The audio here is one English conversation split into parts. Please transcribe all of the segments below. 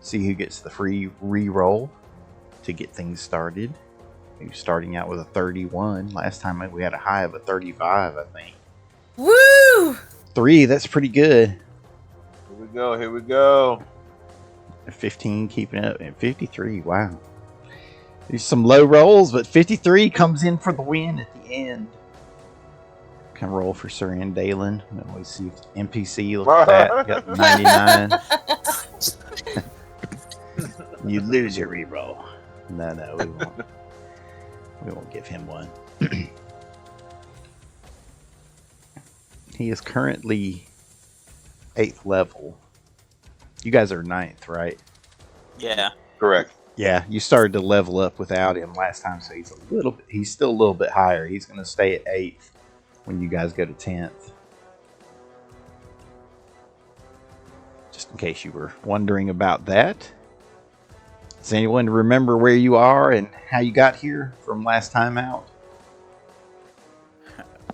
see who gets the free re-roll to get things started. Who's starting out with a 31. Last time we had a high of a 35, I think. Woo! 3, that's pretty good. Here we go. 15 keeping up, and 53, wow. There's some low rolls, but 53 comes in for the win at the end. Can roll for Sir Dalen. Let's see if NPC looks at that. Got 99. You lose your reroll. No, we won't. We won't give him one. He is currently 8th level. You guys are 9th, right? Yeah. Correct. Yeah, you started to level up without him last time, so he's still a little bit higher. He's going to stay at 8th when you guys go to 10th. Just in case you were wondering about that. Does anyone remember where you are and how you got here from last time out?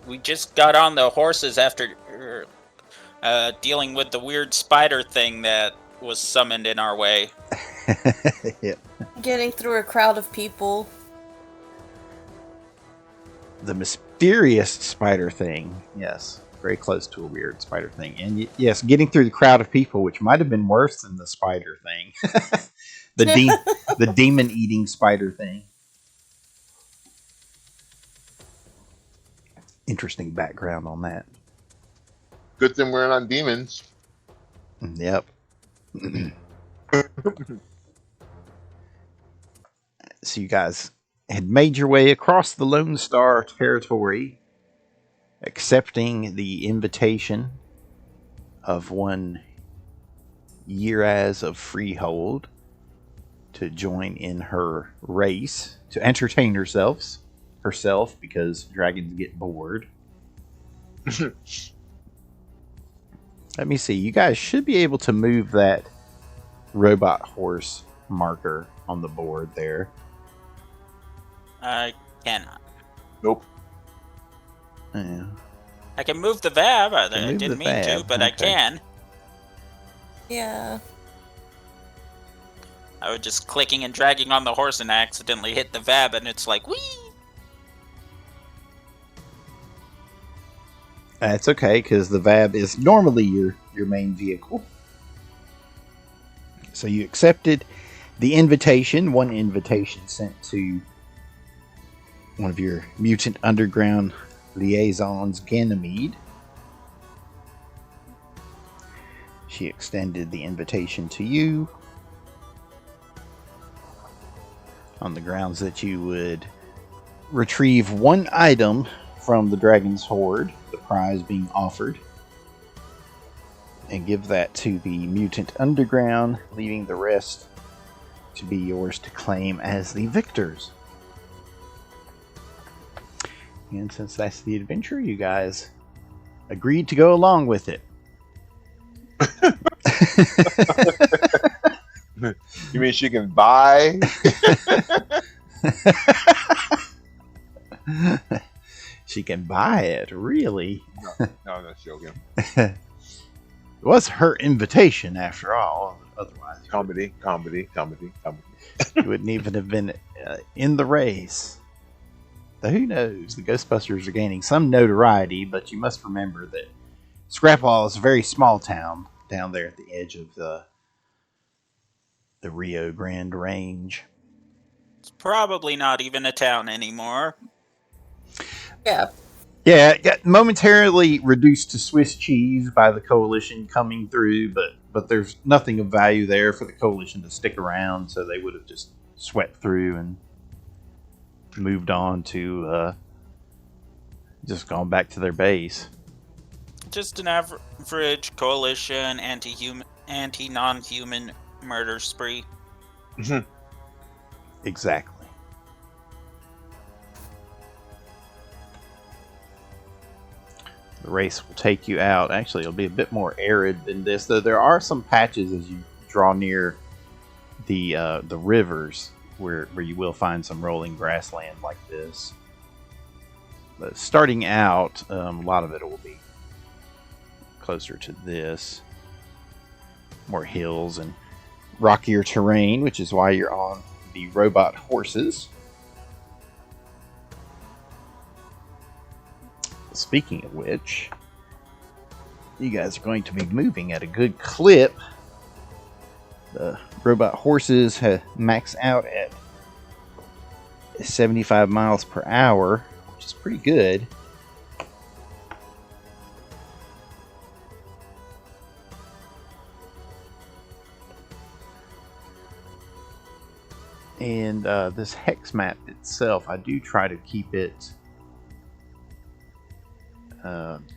We just got on the horses after dealing with the weird spider thing that was summoned in our way. Yeah. Getting through a crowd of people. The mysterious spider thing. Yes. Very close to a weird spider thing. And yes, getting through the crowd of people, which might have been worse than the spider thing. The demon-eating spider thing. Interesting background on that. Good thing we're not demons. Yep. So you guys had made your way across the Lone Star territory, accepting the invitation of one Yeraz of Freehold to join in her race, to entertain herself because dragons get bored. Let me see. You guys should be able to move that robot horse marker on the board there. I cannot. Nope. Yeah. I can move the VAB. I Move didn't the mean to, VAB, but I okay. can. Yeah. I was just clicking and dragging on the horse and I accidentally hit the VAB and it's like, whee! That's okay, because the VAB is normally your main vehicle. So you accepted the invitation, one invitation sent to one of your mutant underground liaisons, Ganymede. She extended the invitation to you on the grounds that you would retrieve one item from the Dragon's Hoard, the prize being offered, and give that to the mutant underground, leaving the rest to be yours to claim as the victors. And since that's the adventure, you guys agreed to go along with it. You mean she can buy? She can buy it, really? No, that's joking. It was her invitation, after all. Otherwise, Comedy. you wouldn't even have been in the race. Though who knows? The Ghostbusters are gaining some notoriety, but you must remember that Scrapwall is a very small town down there at the edge of the Rio Grande Range. It's probably not even a town anymore. Yeah. Yeah, it got momentarily reduced to Swiss cheese by the Coalition coming through, but there's nothing of value there for the Coalition to stick around, so they would have just swept through and moved on to just gone back to their base. Just an average Coalition anti-non-human murder spree. Exactly. The race will take you out. Actually, it'll be a bit more arid than this, though there are some patches as you draw near the rivers where you will find some rolling grassland like this. But starting out, a lot of it will be closer to this. More hills and rockier terrain, which is why you're on the robot horses. Speaking of which, you guys are going to be moving at a good clip. The robot horses max out at 75 miles per hour, which is pretty good. And this hex map itself, I do try to keep it,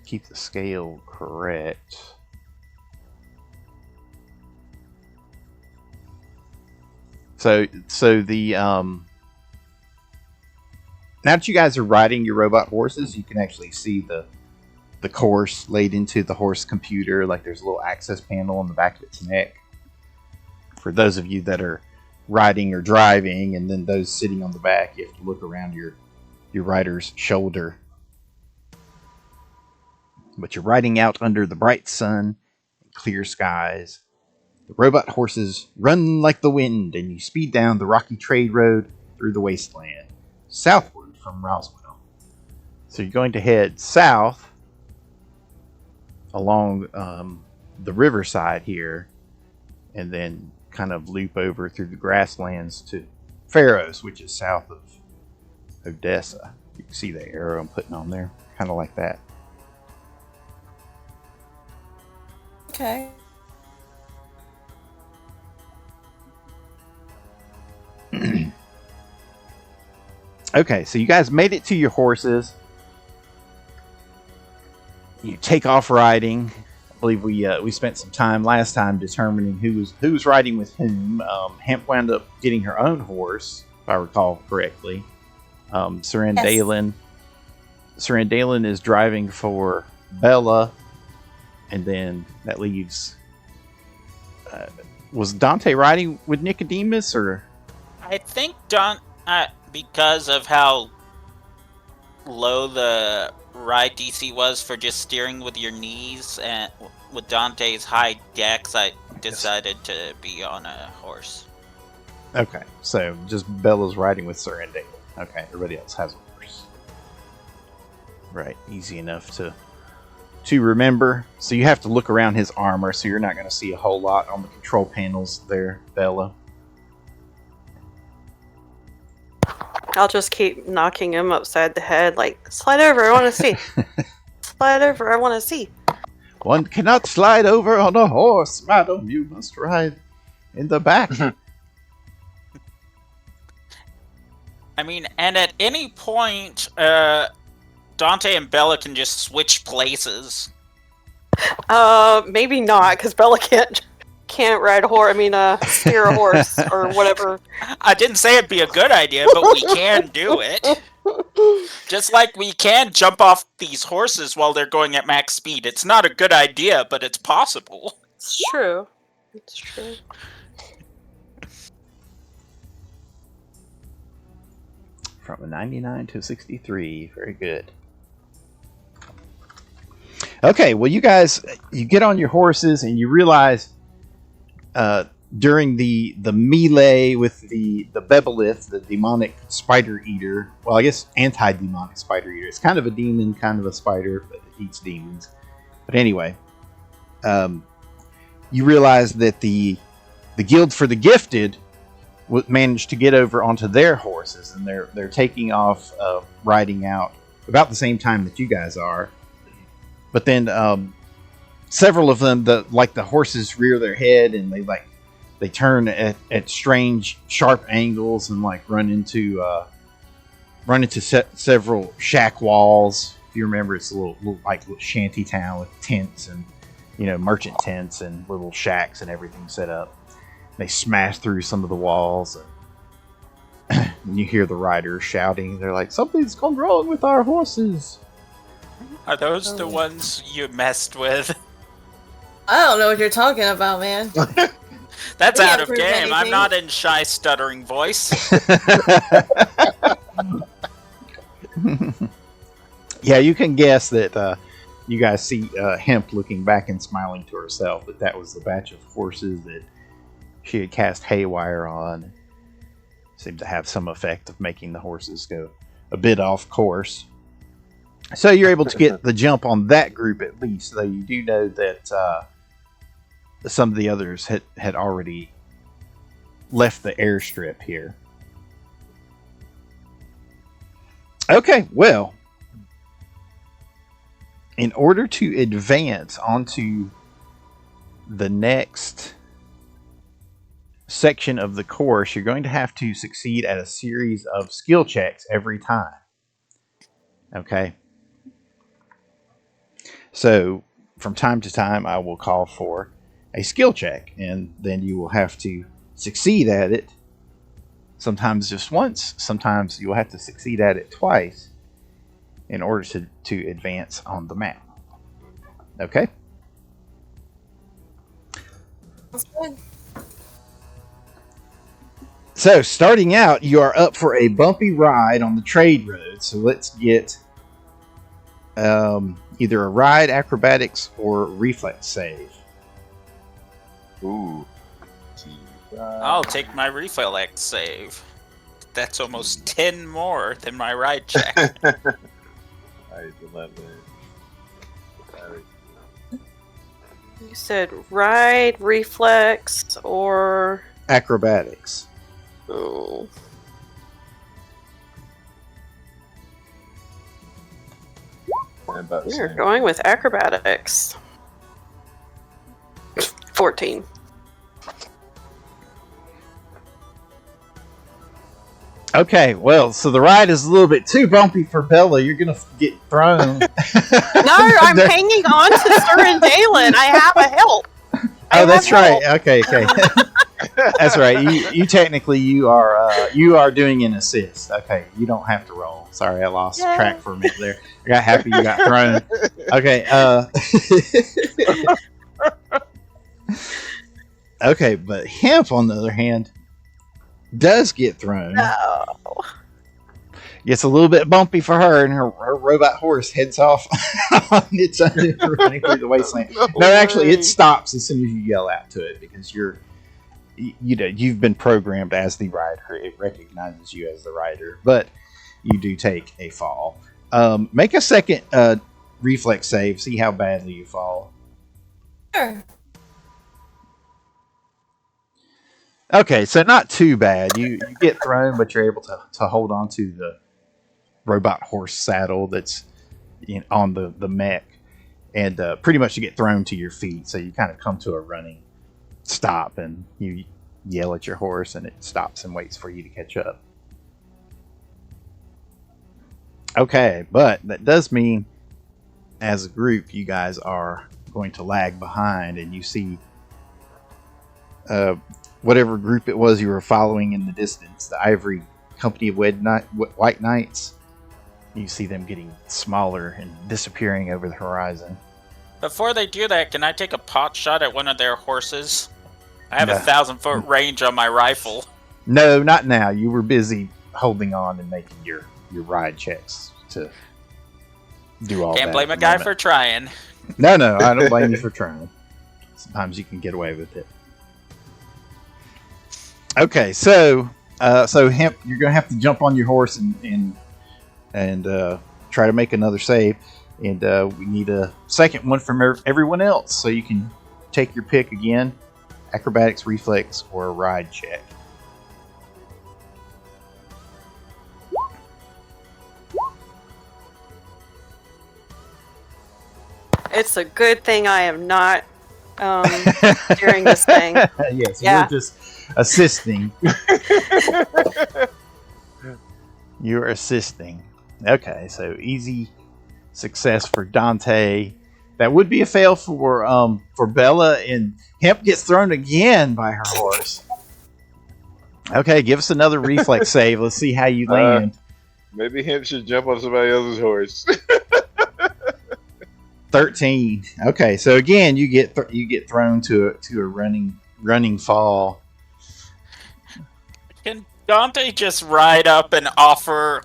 keep the scale correct. So the now that you guys are riding your robot horses, you can actually see the course laid into the horse computer. Like there's a little access panel on the back of its neck. For those of you that are riding or driving, and then those sitting on the back, you have to look around your rider's shoulder. But you're riding out under the bright sun and clear skies. The robot horses run like the wind, and you speed down the rocky trade road through the wasteland, southward from Roswell. So you're going to head south along the riverside here, and then kind of loop over through the grasslands to Pharos, which is south of Odessa. You can see the arrow I'm putting on there, kind of like that. Okay. Okay, so you guys made it to your horses. You take off riding. I believe we spent some time last time determining who was riding with whom. Hemp wound up getting her own horse, if I recall correctly. Sarandalen is driving for Bella, and then that leaves. Was Dante riding with Nicodemus, or? I think because of how low the ride DC was for just steering with your knees, and with Dante's high dex, I decided to be on a horse. Okay, so just Bella's riding with Sarandalen. Okay, everybody else has a horse. Right, easy enough to remember. So you have to look around his armor, so you're not going to see a whole lot on the control panels there, Bella. I'll just keep knocking him upside the head, like, slide over, I want to see. Slide over, I want to see. One cannot slide over on a horse, madam. You must ride in the back. I mean, and at any point, Dante and Bella can just switch places. Maybe not, because Bella can't ride a horse. I mean, steer a horse or whatever. I didn't say it'd be a good idea, but we can do it. Just like we can jump off these horses while they're going at max speed. It's not a good idea, but it's possible. It's true. It's true. From a 99 to 63. Very good. Okay, well, you guys, you get on your horses and you realize during the melee with the Bebelith, the demonic spider eater, well, I guess anti-demonic spider eater. It's kind of a demon, kind of a spider, but it eats demons. But anyway, you realize that the Guild for the Gifted managed to get over onto their horses, and they're taking off, riding out about the same time that you guys are. But then several of them, the horses rear their head, and they turn at strange, sharp angles, and run into several shack walls. If you remember, it's a little shanty town with tents and merchant tents and little shacks and everything set up. They smash through some of the walls, and you hear the riders shouting. They're like, "Something's gone wrong with our horses." Are those the ones you messed with? I don't know what you're talking about, man. That's We out haven't of heard game. I'm anything. not in shy, stuttering voice. Yeah, you can guess that you guys see Hemp looking back and smiling to herself, that was the batch of horses that she had cast haywire on. Seemed to have some effect of making the horses go a bit off course. So you're able to get the jump on that group at least, though you do know that some of the others had already left the airstrip here. Okay, well, in order to advance onto the next section of the course, you're going to have to succeed at a series of skill checks every time. Okay? So, from time to time, I will call for a skill check, and then you will have to succeed at it. Sometimes just once, sometimes you'll have to succeed at it twice in order to advance on the map. Okay? That's good. So, starting out, you are up for a bumpy ride on the trade road. So, let's get either a ride, acrobatics, or reflex save. Ooh. I'll take my reflex save. That's almost 10 more than my ride check. Alright, 11. You said ride, reflex, or Acrobatics. oh, About the we're same. going with acrobatics. 14. Okay, well, so the ride is a little bit too bumpy for Bella. You're going to get thrown. No, I'm hanging on to Sir and Dalen. I have a help. Oh, that's right. Okay. That's right. You technically you are doing an assist. Okay, you don't have to roll. Sorry, I lost track for a minute there. I got happy you got thrown. Okay. Okay, but Hemp, on the other hand, does get thrown. No. It's a little bit bumpy for her, and her robot horse heads off on its own running through the wasteland. No, actually, it stops as soon as you yell out to it because you've been programmed as the rider. It recognizes you as the rider, but you do take a fall. Make a second reflex save. See how badly you fall. Sure. Okay, so not too bad. You get thrown, but you're able to hold on to the robot horse saddle that's on the mech, and pretty much you get thrown to your feet. So you kind of come to a running stop, and you yell at your horse, and it stops and waits for you to catch up. Okay, but that does mean, as a group, you guys are going to lag behind, and you see whatever group it was you were following in the distance, the Ivory Company of White Knights. You see them getting smaller and disappearing over the horizon. Before they do that, can I take a pot shot at one of their horses? I have No. 1,000-foot range on my rifle. No, not now. You were busy holding on and making your ride checks to do all that. Can't blame at a the guy moment. for trying. No, I don't blame you for trying. Sometimes you can get away with it. Okay, so Hemp, you're gonna have to jump on your horse and try to make another save, and we need a second one from everyone else, so you can take your pick again: acrobatics, reflex, or a ride check. It's a good thing I am not during this thing. Yes, Yeah. you're just assisting. You're assisting. Okay, so easy success for Dante. That would be a fail for Bella, and Hemp gets thrown again by her horse. Okay, give us another reflex save. Let's see how you land. Maybe Hemp should jump on somebody else's horse. 13. Okay, so again, you get thrown to a running fall. Can Dante just ride up and offer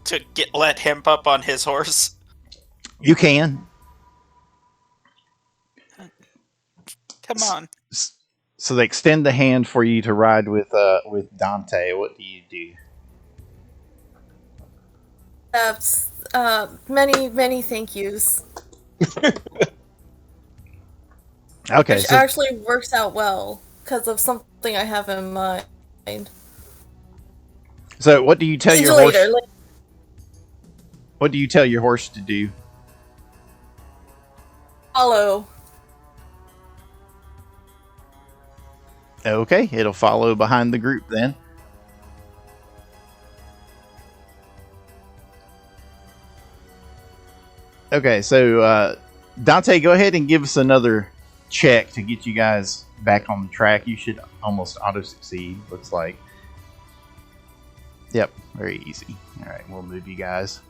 to let Hemp up on his horse? You can. Come on. So they extend the hand for you to ride with Dante. What do you do? Many thank yous. Okay, Which so actually works out well because of something I have in mind. what do you tell See your you horse? later. What do you tell your horse to do? Follow. Okay, it'll follow behind the group then. Okay, so Dante, go ahead and give us another check to get you guys back on the track. You should almost auto succeed, looks like. Yep, very easy. All right, we'll move you guys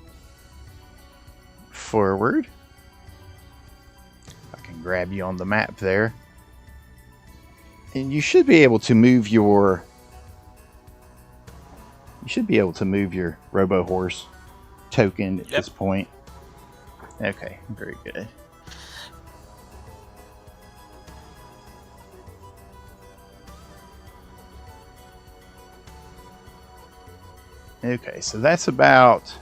forward. I can grab you on the map there. And you should be able to move your Robo Horse token at this point. Okay, very good. Okay, so that's about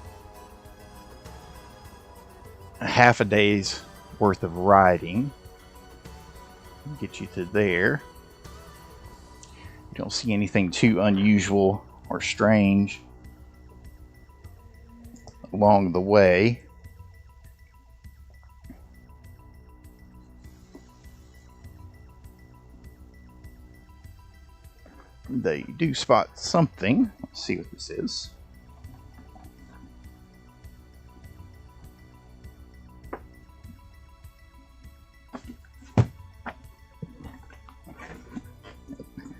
half a day's worth of riding. Get you to there. You don't see anything too unusual or strange along the way. They do spot something. Let's see what this is.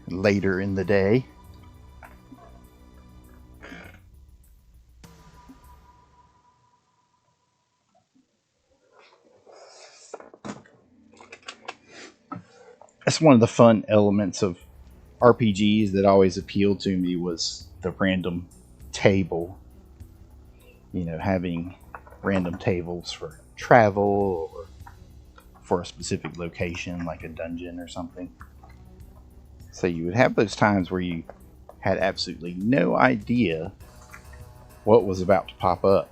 Later in the day. That's one of the fun elements of RPGs that always appealed to me, was the random table. You know, having random tables for travel or for a specific location, like a dungeon or something. So you would have those times where you had absolutely no idea what was about to pop up.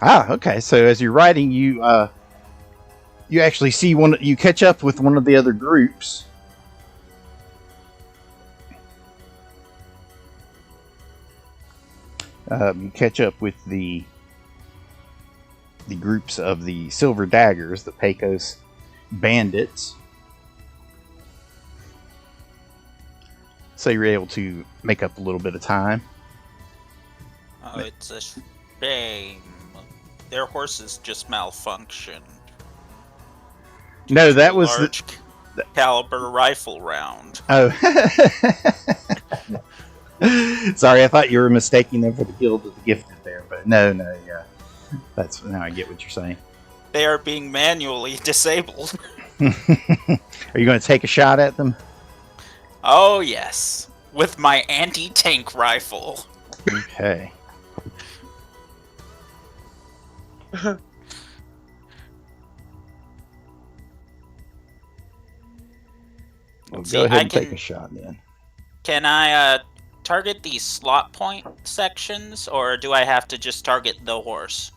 Okay. So as you're riding, you actually see you catch up with one of the other groups. You catch up with the groups of the Silver Daggers, the Pecos bandits. So you're able to make up a little bit of time. Oh, it's a shame. Their horses just malfunctioned. No, that was large caliber rifle round. Oh. Sorry, I thought you were mistaking them for the Guild of the Gifted there, but no, yeah. That's now I get what you're saying. They are being manually disabled. Are you going to take a shot at them? Oh, yes. With my anti-tank rifle. Okay. Well, go ahead and take a shot then. Can I target these slot point sections, or do I have to just target the horse?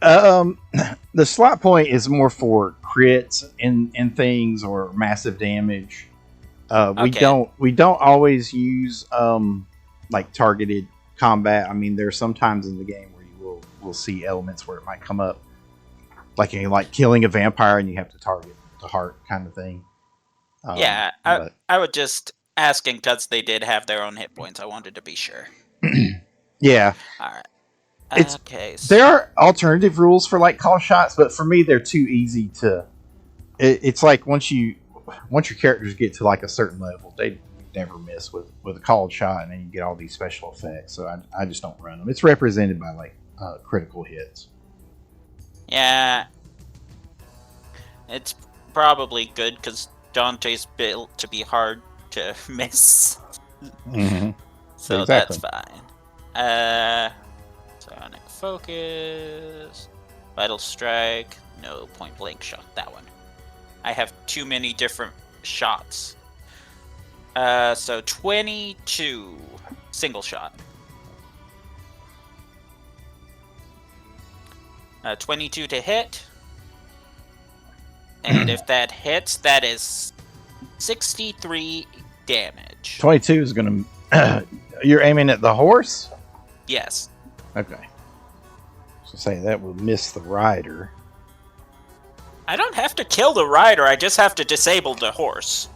The slot point is more for crits and things, or massive damage. Okay. We don't always use like targeted combat. I mean, there's some times in the game where you will see elements where it might come up, like killing a vampire and you have to target the heart kind of thing. Yeah, I would just asking because they did have their own hit points. I wanted to be sure. Yeah. All right. Okay. There are alternative rules for like call shots, but for me they're too easy to. It's like once your characters get to like a certain level, they never miss with a called shot, and then you get all these special effects. So I just don't run them. It's represented by like critical hits. Yeah, it's probably good because Dante's built to be hard to miss. Mm-hmm. So exactly. that's fine. Sonic focus. Vital strike. No, point blank shot. That one. I have too many different shots. So 22. Single shot. 22 to hit. And if that hits, that is 63 damage. 22 is going to... You're aiming at the horse? Yes. Okay. So say that will miss the rider. I don't have to kill the rider, I just have to disable the horse.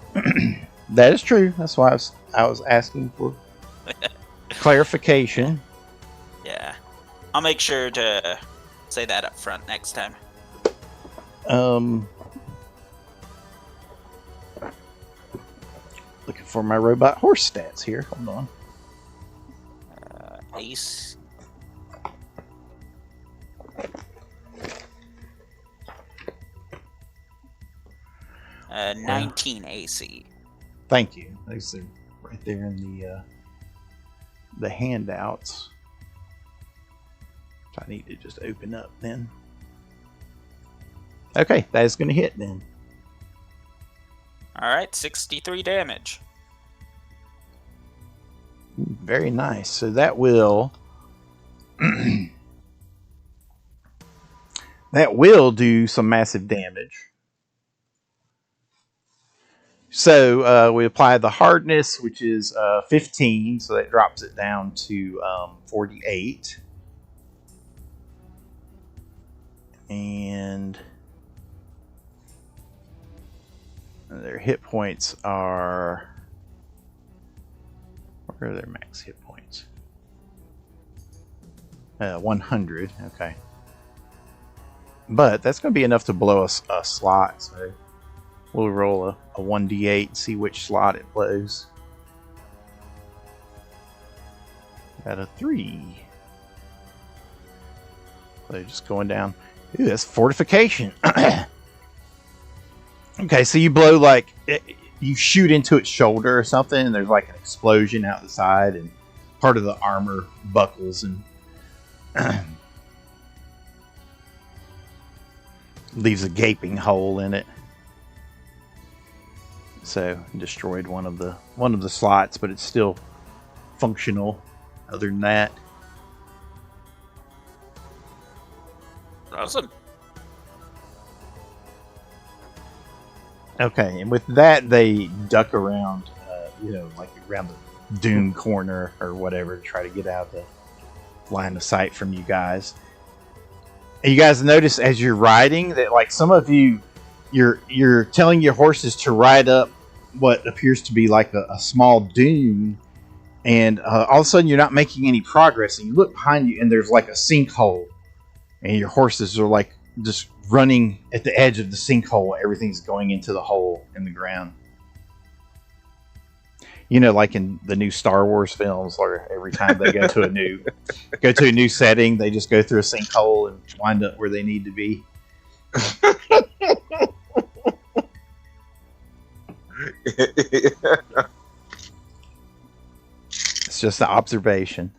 That is true. That's why I was asking for clarification. Yeah. I'll make sure to say that up front next time. Looking for my robot horse stats here. Hold on. Ace. Uh, 19 AC. Thank you. Those are right there in the handouts. So I need to just open up then. Okay, that is going to hit then. Alright, 63 damage. Very nice. So that will that will do some massive damage. So we apply the hardness, which is 15, so that drops it down to 48. And their hit points are... Where are their max hit points? 100, okay. But that's going to be enough to blow a slot, so we'll roll a 1d8 and see which slot it blows. Got a 3. So just going down. Ooh, that's fortification. Okay, so you blow like... You shoot into its shoulder or something, and there's like an explosion out the side, and part of the armor buckles and leaves a gaping hole in it. So destroyed one of the slots, but it's still functional. Other than that, Awesome. okay, and with that, they duck around, like around the dune corner or whatever to try to get out of the line of sight from you guys. And you guys notice as you're riding that, like, some of you, you're telling your horses to ride up what appears to be like a small dune, and all of a sudden you're not making any progress, and you look behind you and there's like a sinkhole, and your horses are like just running at the edge of the sinkhole. Everything's going into the hole in the ground. Like in the new Star Wars films, or every time they go to a new setting, they just go through a sinkhole and wind up where they need to be. It's just an observation.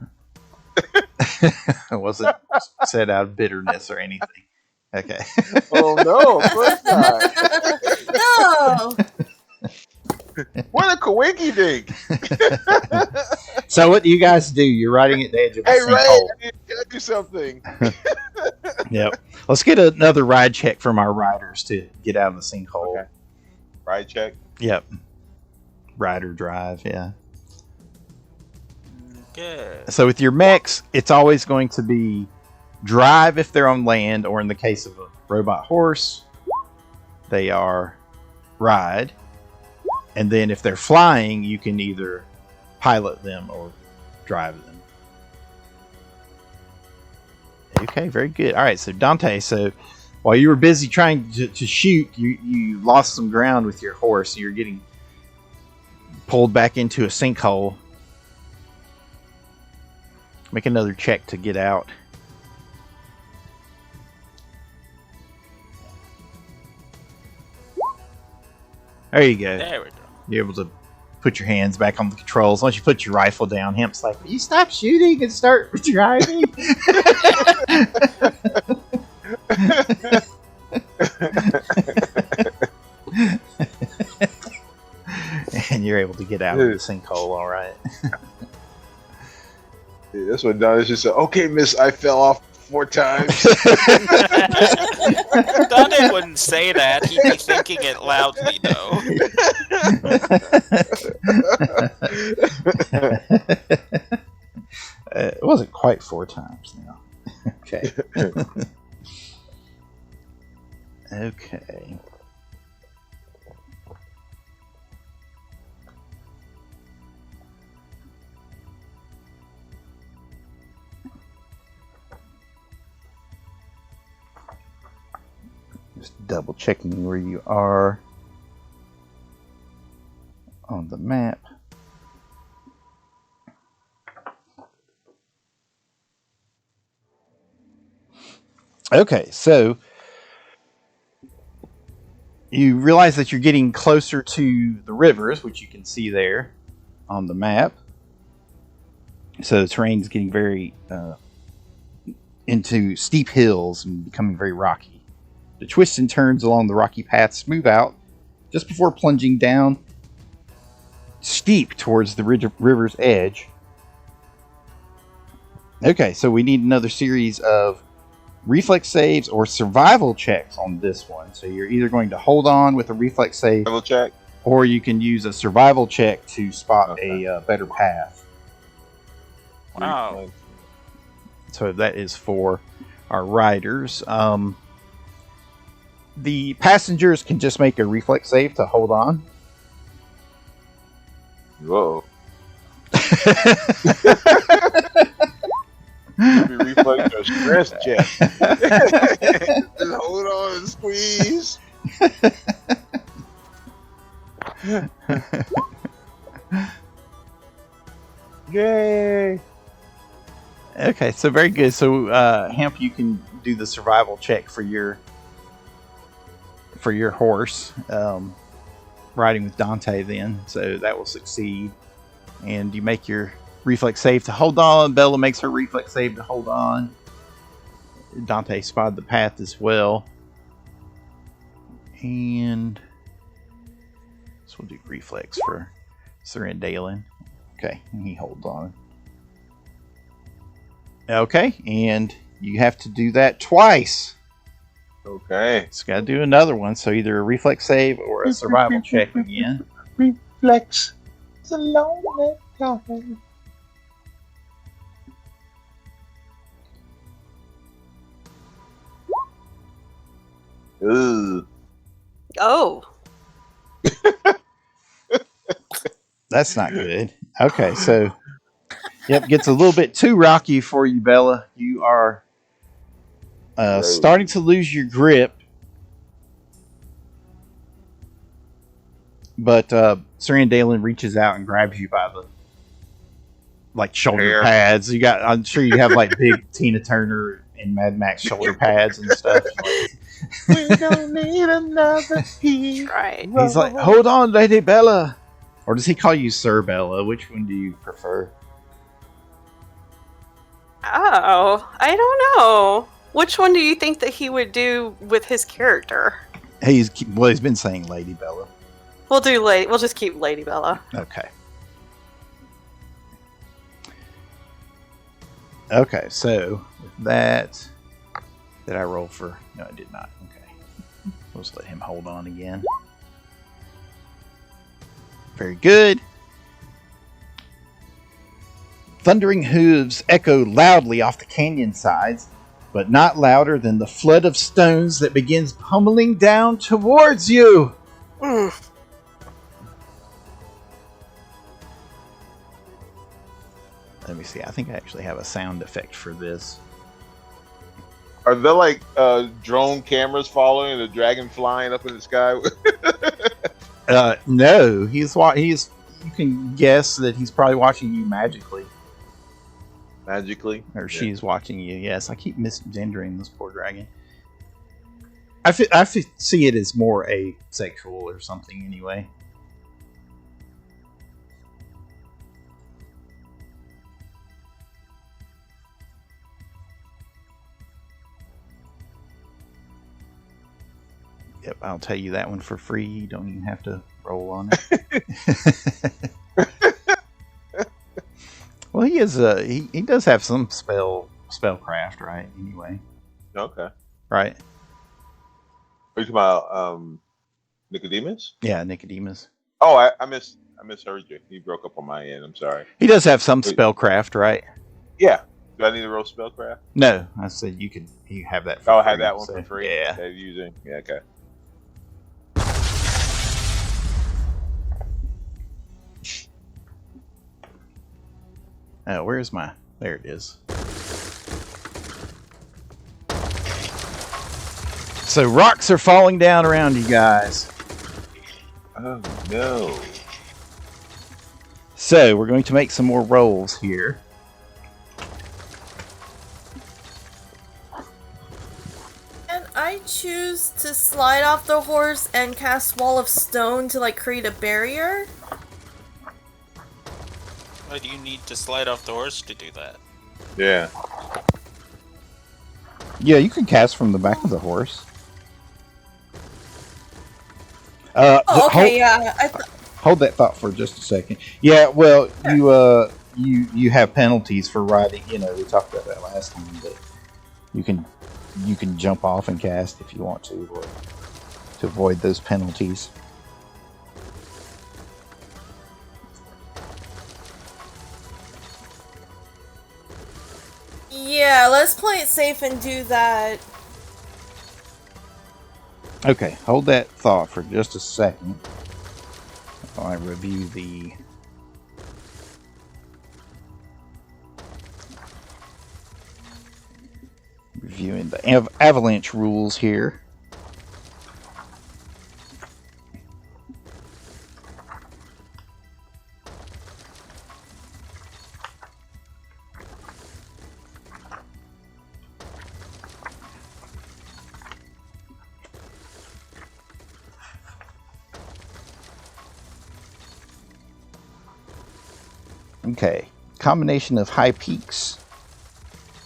It wasn't said out of bitterness or anything. Okay. Oh no, of course not. No! What a coinky dink! So what do you guys do? You're riding at the edge of a Hey, sinkhole. Ray, I need to tell you something. Yep. Let's get another ride check from our riders to get out of the sinkhole. Okay. Ride check. Yep. Ride or drive, yeah. Good. So with your mechs, it's always going to be drive if they're on land, or in the case of a robot horse, they are ride. And then if they're flying, you can either pilot them or drive them. Okay, very good. All right, so Dante, so while you were busy trying to shoot, you lost some ground with your horse. You're getting pulled back into a sinkhole. Make another check to get out. There you go. There we go. You're able to put your hands back on the controls. Once you put your rifle down, Hemp's like, "Will you stop shooting and start driving?" And you're able to get out of the sinkhole, all right. Yeah, that's what Dante just said. Okay, miss, I fell off 4 times. Dante wouldn't say that. He'd be thinking it loudly, though. It wasn't quite 4 times now. Okay. Okay. Just double checking where you are on the map. Okay, so you realize that you're getting closer to the rivers, which you can see there on the map. So the terrain is getting very into steep hills and becoming very rocky. The twists and turns along the rocky path smooth out just before plunging down steep towards the river's edge. Okay, so we need another series of reflex saves or survival checks on this one. So you're either going to hold on with a reflex save, Double check. or you can use a survival check to spot a better path. Wow. So that is for our riders. The passengers can just make a reflex save to hold on. Whoa. Maybe reflex or stress check. Just hold on and squeeze. Yay! Okay, so very good. So Hemp, you can do the survival check for your horse, riding with Dante then, so that will succeed. And you make your reflex save to hold on. Bella makes her reflex save to hold on. Dante spotted the path as well. And so we'll do reflex for Serendalen. Okay, and he holds on. Okay, and you have to do that twice. Okay. It's got to do another one, so either a reflex save or a survival check again. Reflex. It's a lonely time. Ugh. Oh. That's not good. Okay, so yep, gets a little bit too rocky for you, Bella. You are starting to lose your grip, but Serendalen reaches out and grabs you by the shoulder Hair. pads. I'm sure you have big Tina Turner and Mad Max shoulder pads and stuff. We don't need another hero. Right. He's like, "Hold on, Lady Bella," or does he call you Sir Bella? Which one do you prefer? Oh, I don't know. Which one do you think that he would do with his character? He's been saying Lady Bella. We'll just keep Lady Bella. Okay. Okay, so with that, did I roll for? No, I did not. Okay, we'll just let him hold on again. Very good. Thundering hooves echo loudly off the canyon sides, but not louder than the flood of stones that begins pummeling down towards you. Mm. Let me see. I think I actually have a sound effect for this. Are there drone cameras following the dragon flying up in the sky? No, he's. You can guess that he's probably watching you magically, Magically? or she's watching you. Yes, I keep misgendering this poor dragon. I see it as more asexual or something anyway. Yep, I'll tell you that one for free. You don't even have to roll on it. Well, he is he does have some spellcraft, right? Anyway, Okay. right? Are you talking about Nicodemus? Yeah, Nicodemus. Oh, I misheard you. You broke up on my end. I'm sorry. He does have some Wait. spellcraft, right? Yeah. Do I need to roll spellcraft? No, I said you have that. For Oh, I free, had that one so, for free. Yeah. They're using. Yeah. Okay. Oh, where's my? There it is. So rocks are falling down around you guys. Oh no. So we're going to make some more rolls here. And I choose to slide off the horse and cast Wall of Stone to, like, create a barrier. Why do you need to slide off the horse to do that? Yeah. Yeah, you can cast from the back of the horse. Oh, okay, yeah. Hold that thought for just a second. Yeah, well, you have penalties for riding. You know, we talked about that last time, but you can jump off and cast if you want to, or to avoid those penalties. Yeah, let's play it safe and do that. Okay, hold that thought for just a second while I review the... Reviewing the avalanche rules here. Okay, combination of high peaks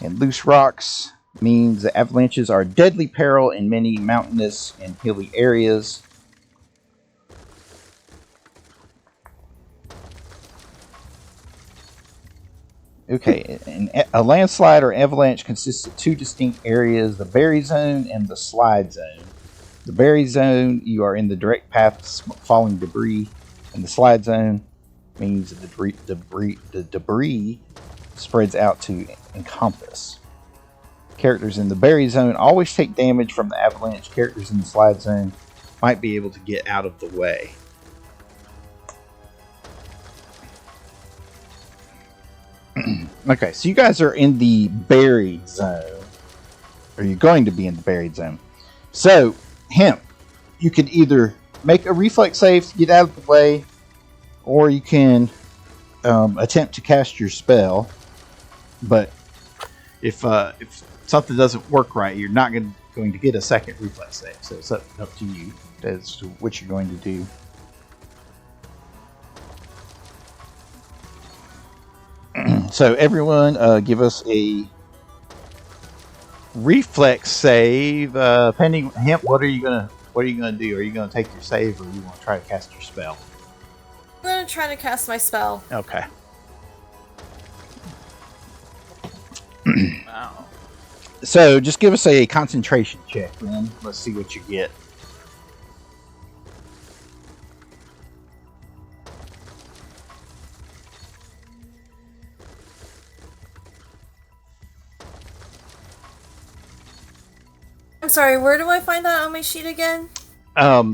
and loose rocks means that avalanches are a deadly peril in many mountainous and hilly areas. Okay, a landslide or avalanche consists of two distinct areas, the bury zone and the slide zone. The bury zone, you are in the direct path of falling debris, and the slide zone means the debris spreads out to encompass. Characters in the bury zone always take damage from the avalanche. Characters in the slide zone might be able to get out of the way. Okay, so you guys are in the buried zone. Or you're going to be in the buried zone. So, Hemp, you can either make a reflex save to get out of the way, or you can attempt to cast your spell. But if something doesn't work right, you're not going to get a second reflex save. So it's up to you as to what you're going to do. So everyone, give us a reflex save. Pending Hemp, what are you gonna do? Are you gonna take your save, or you want to try to cast your spell? I'm gonna try to cast my spell. Okay. Wow. So just give us a concentration check, then. Let's see what you get. I'm sorry, where do I find that on my sheet again?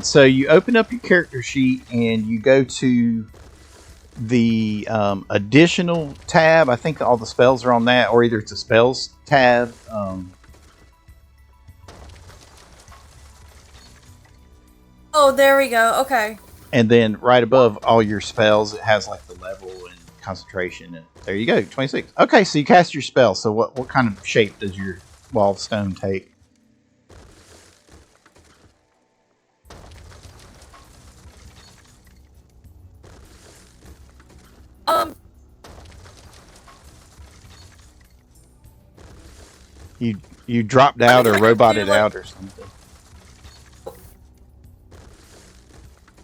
So you open up your character sheet and you go to the additional tab. I think all the spells are on that, or either it's a spells tab. Oh, there we go. Okay. And then right above all your spells, it has like the level and concentration. And there you go, 26. Okay, so you cast your spell. So what kind of shape does your wall of stone take? You dropped out or roboted out or something.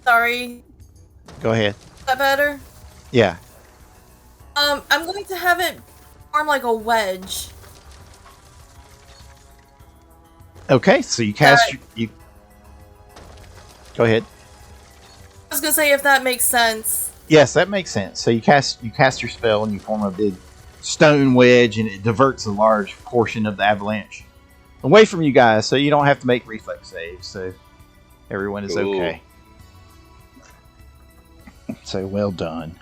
Sorry. Go ahead. Is that better? Yeah. I'm going to have it form like a wedge. Okay, so you cast you. Go ahead. I was gonna say if that makes sense. Yes, that makes sense. So you cast your spell and you form a big stone wedge, and it diverts a large portion of the avalanche away from you guys, so you don't have to make reflex saves. So everyone is okay. So well done.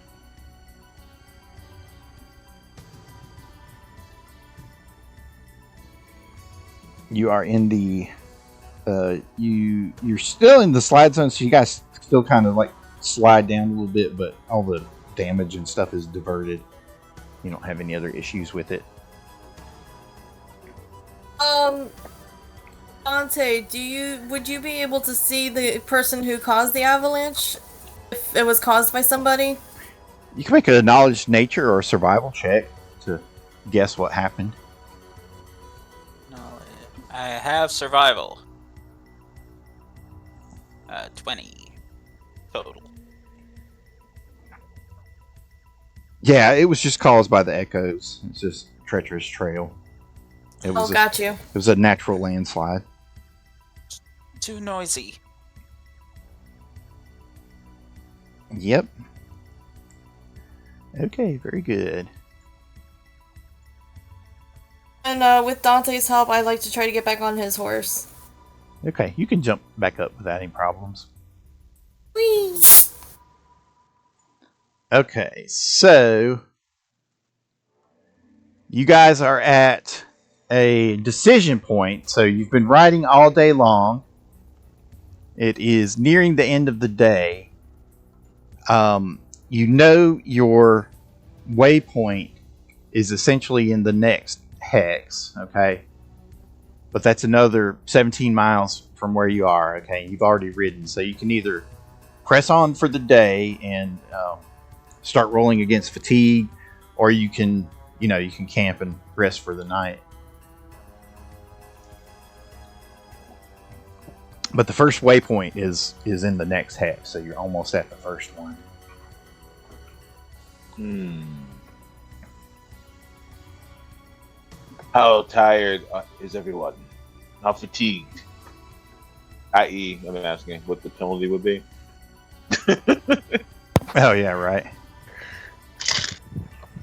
You are in the you're still in the slide zone, so you guys still kind of like slide down a little bit, but all the damage and stuff is diverted. You don't have any other issues with it. Dante, would you be able to see the person who caused the avalanche if it was caused by somebody? You can make a knowledge, nature, or survival check to guess what happened. No, I have survival. 20 total. Yeah, it was just caused by the echoes. It's just a treacherous trail. Got you. It was a natural landslide. Too noisy. Yep. Okay, very good. And with Dante's help, I'd like to try to get back on his horse. Okay, you can jump back up without any problems. Whee! Okay, so you guys are at a decision point. So you've been riding all day long. It is nearing the end of the day. You know your waypoint is essentially in the next hex, okay? But that's another 17 miles from where you are, okay? You've already ridden, so you can either press on for the day and start rolling against fatigue, or you can camp and rest for the night. But the first waypoint is in the next hex, so you're almost at the first one. How tired is everyone? How fatigued? I.e., I'm asking what the penalty would be. Oh yeah, right.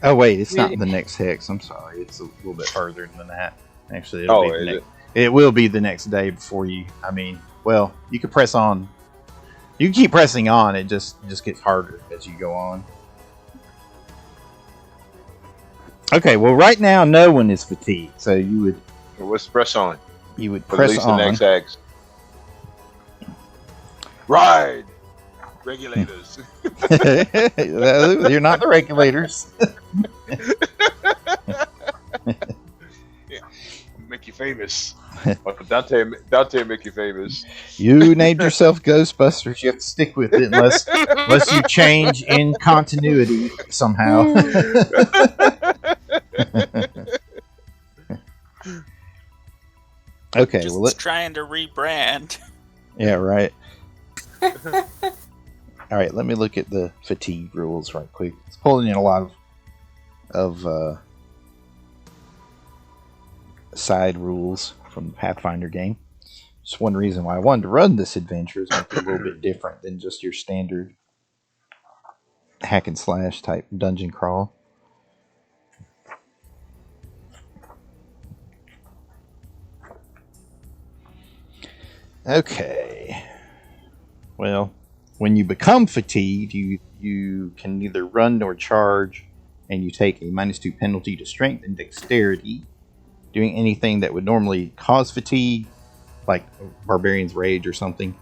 Oh wait, it's not the next hex. I'm sorry, it's a little bit further than that. Actually, it will be the next day before you. I mean, well, you can press on. You can keep pressing on. It just gets harder as you go on. Okay, well, right now no one is fatigued, so you would. What's press on? You would For press at least on. the next X. Ride, regulators. You're not the regulators. Yeah. Make you famous. Dante make you famous. You named yourself Ghostbusters. You have to stick with it unless you change in continuity somehow. Okay, Just well, trying to rebrand. Yeah, right. All right, let me look at the fatigue rules right quick. It's pulling in a lot of side rules from the Pathfinder game. Just one reason why I wanted to run this adventure is make it a little bit different than just your standard hack and slash type dungeon crawl. Okay. Well, when you become fatigued, you can neither run nor charge, and you take a -2 penalty to strength and dexterity. Doing anything that would normally cause fatigue, like Barbarian's Rage or something,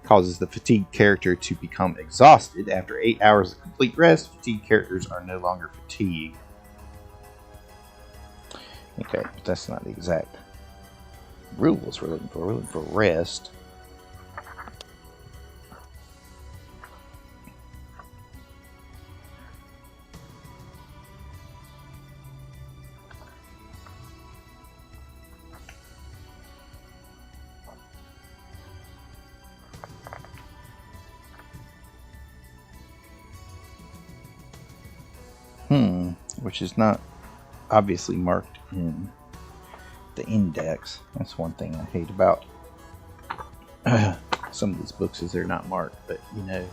causes the fatigued character to become exhausted. After 8 hours of complete rest, fatigued characters are no longer fatigued. Okay, but that's not the exact rules we're looking for. We're looking for rest. Which is not obviously marked in the index. That's one thing I hate about some of these books is they're not marked. But you know,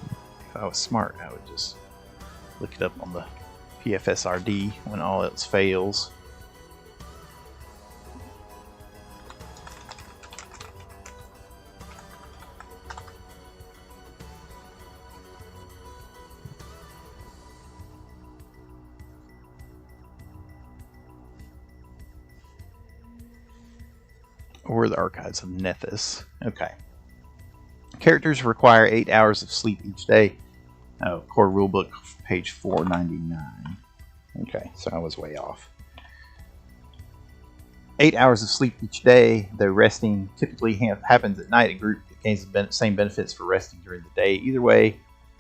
if I was smart, I would just look it up on the PFSRD when all else fails. Or the Archives of Nethys. Okay. Characters require 8 hours of sleep each day. Oh, core rulebook, page 499. Okay, so I was way off. 8 hours of sleep each day, though resting typically happens at night. A group gains the same benefits for resting during the day. Either way,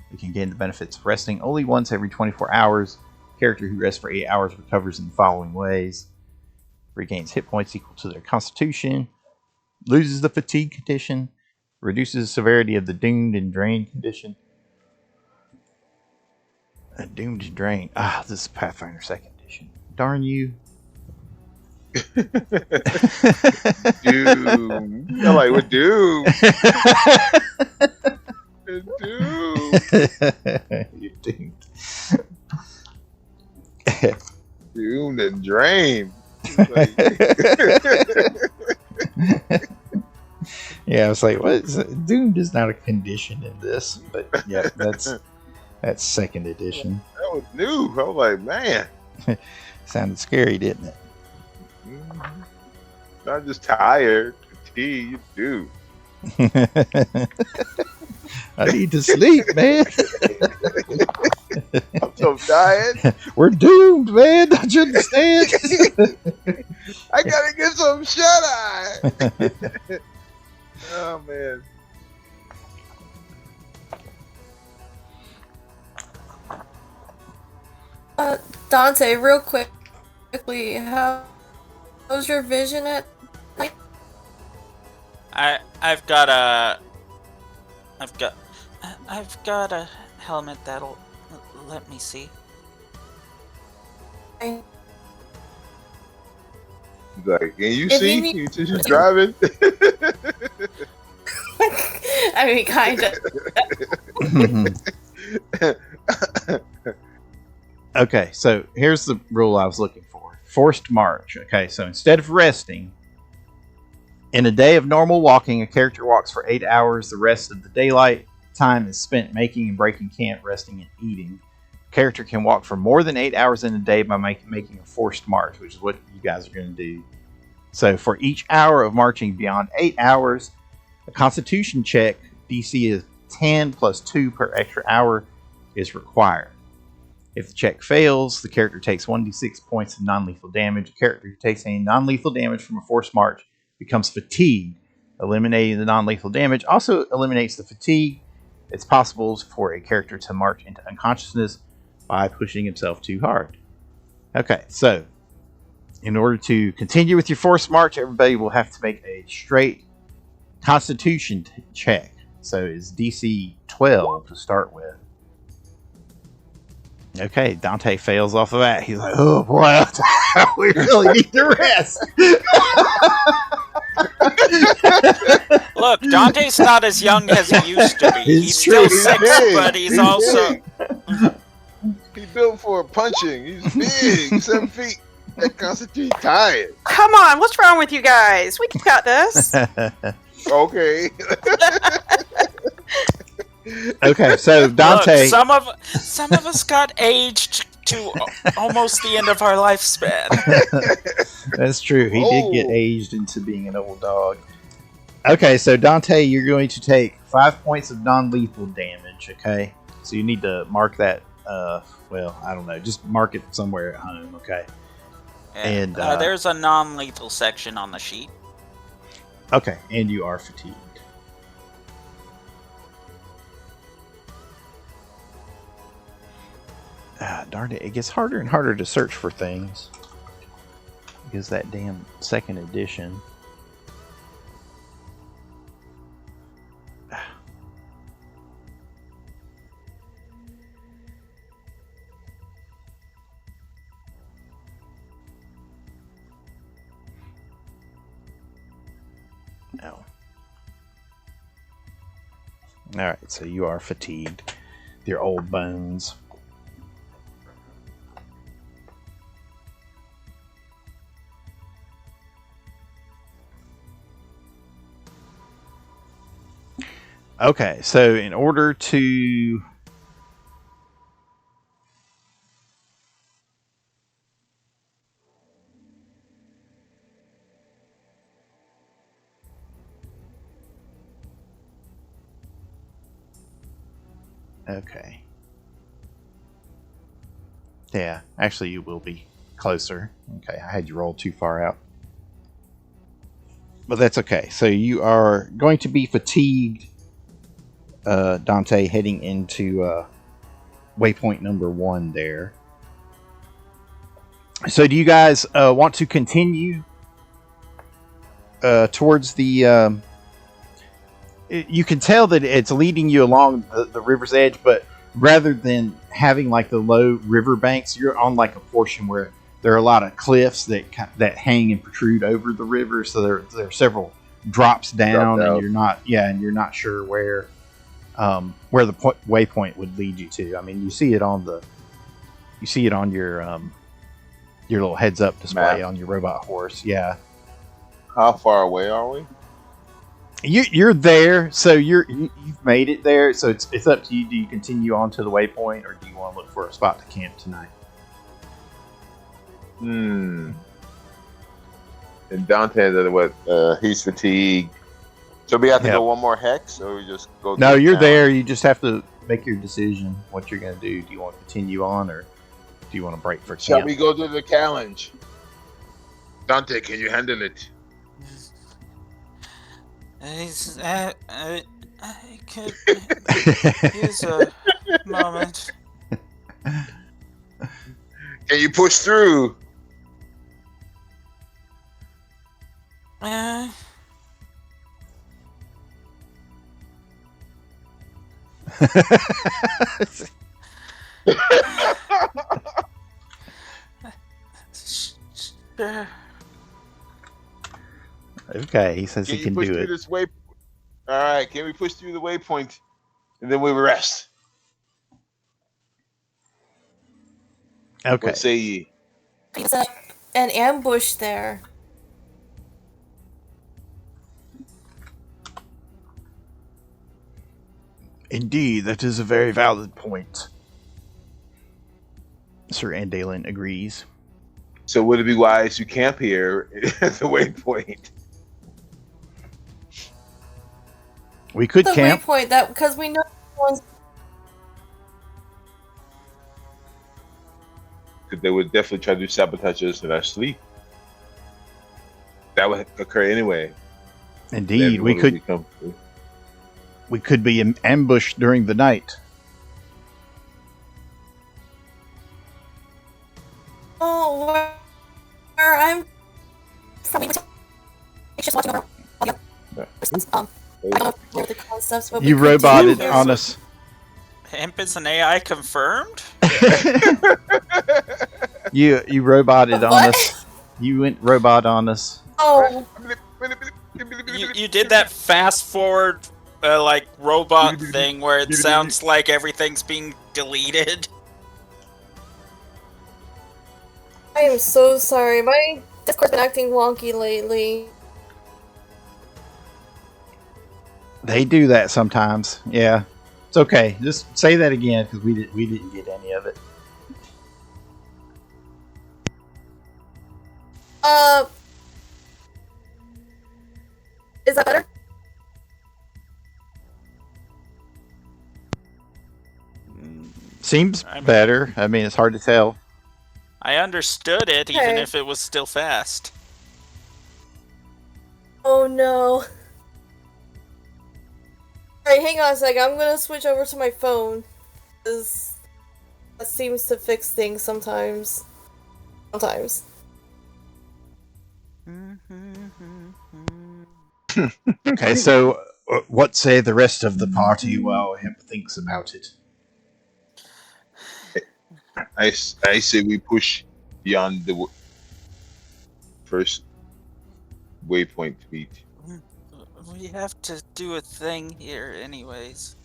you can gain the benefits of resting only once every 24 hours. A character who rests for 8 hours recovers in the following ways. Regains hit points equal to their constitution. Loses the fatigue condition. Reduces the severity of the doomed and drained condition. Doomed and drained. This is Pathfinder 2nd edition. Darn you. Doom. I like with Doom. Doom. You're doomed. Doomed and drained. Yeah, I was like, what is it? Doomed is not a condition in this, but yeah, that's 2nd edition. That was new. I was like, man. Sounded scary, didn't it? Not just tired, fatigued, you do. I need to sleep, man. I'm so tired. We're doomed, man. Don't you understand? I gotta get some shut eye. Oh man. Dante, real quickly, how's your vision at night? I've got a helmet that'll let me see. I- Like, can you If see? you need- You just driving? I mean, kinda. Okay, so here's the rule I was looking for. Forced march. Okay, so instead of resting, in a day of normal walking, a character walks for 8 hours. The rest of the daylight time is spent making and breaking camp, resting and eating. A character can walk for more than 8 hours in a day by making a forced march, which is what you guys are going to do. So for each hour of marching beyond 8 hours, a constitution check, DC is 10 plus 2 per extra hour, is required. If the check fails, the character takes 1d6 points of non-lethal damage. A character who takes any non-lethal damage from a forced march becomes fatigued. Eliminating the non-lethal damage also eliminates the fatigue. It's possible for a character to march into unconsciousness by pushing himself too hard. Okay, so in order to continue with your forced march, everybody will have to make a straight constitution check. So it's DC 12 to start with. Okay, Dante fails off of that. He's like, oh boy, we really need to rest. Look, Dante's not as young as he used to be. He's still true. 6, big. but he's also... big. He built for punching. He's big, 7 feet. That constitutes tired. Come on, what's wrong with you guys? We got this. Okay. Okay, so Dante. Look, some of us got aged to almost the end of our lifespan. That's true. He did get aged into being an old dog. Okay, so Dante, you're going to take 5 points of non-lethal damage, okay? So you need to mark that, well, I don't know. Just mark it somewhere at home, okay? And there's a non-lethal section on the sheet. Okay, and you are fatigued. Darn it, it gets harder and harder to search for things. Because that damn 2nd edition. now. All right, so you are fatigued. Your old bones. Okay, so in order to okay. Yeah, actually you will be closer. Okay, I had you roll too far out. But that's okay. So you are going to be fatigued, Dante, heading into waypoint number 1 there. So do you guys want to continue towards the... you can tell that it's leading you along the river's edge, but rather than having like the low river banks, you're on like a portion where there are a lot of cliffs that hang and protrude over the river. So there are several drops down, and you're not sure where the waypoint would lead you to. I mean, you see it on your little heads up display on your robot horse. Yeah. How far away are we? You're there, so you've made it there. So it's up to you. Do you continue on to the waypoint, or do you want to look for a spot to camp tonight? And Dante, he's fatigued. So we have to go one more hex, or we just go? No, you're there. You just have to make your decision what you're going to do. Do you want to continue on, or do you want to break for camp? Shall we go to the challenge? Dante, can you handle it? I could use a moment. Can you push through? Sure. Okay, he says he can do it. All right, can we push through the waypoint, and then we rest? Okay. What say ye? There's an ambush there. Indeed, that is a very valid point. Sir Andalen agrees. So would it be wise to camp here at the waypoint? We could camp. The waypoint, that because we know one's. Because they would definitely try to sabotage us in our sleep. That would occur anyway. Indeed, we could be ambushed during the night. Oh, where I'm from, just watching over. I don't know the concepts, but you roboted on us. Hemp is an AI confirmed? You roboted on us. You went robot on us. Oh. You did that fast forward like robot thing where it sounds like everything's being deleted. I am so sorry. My Discord's been acting wonky lately. They do that sometimes. Yeah, it's okay. Just say that again because we didn't get any of it. Is that better? Seems better. I mean, it's hard to tell. I understood it, even if it was still fast. Oh no. Alright, hang on a sec. I'm gonna switch over to my phone. Because that seems to fix things sometimes. Sometimes. Okay, so what say the rest of the party while Hemp thinks about it? I say we push beyond the first waypoint to meet. We have to do a thing here anyways.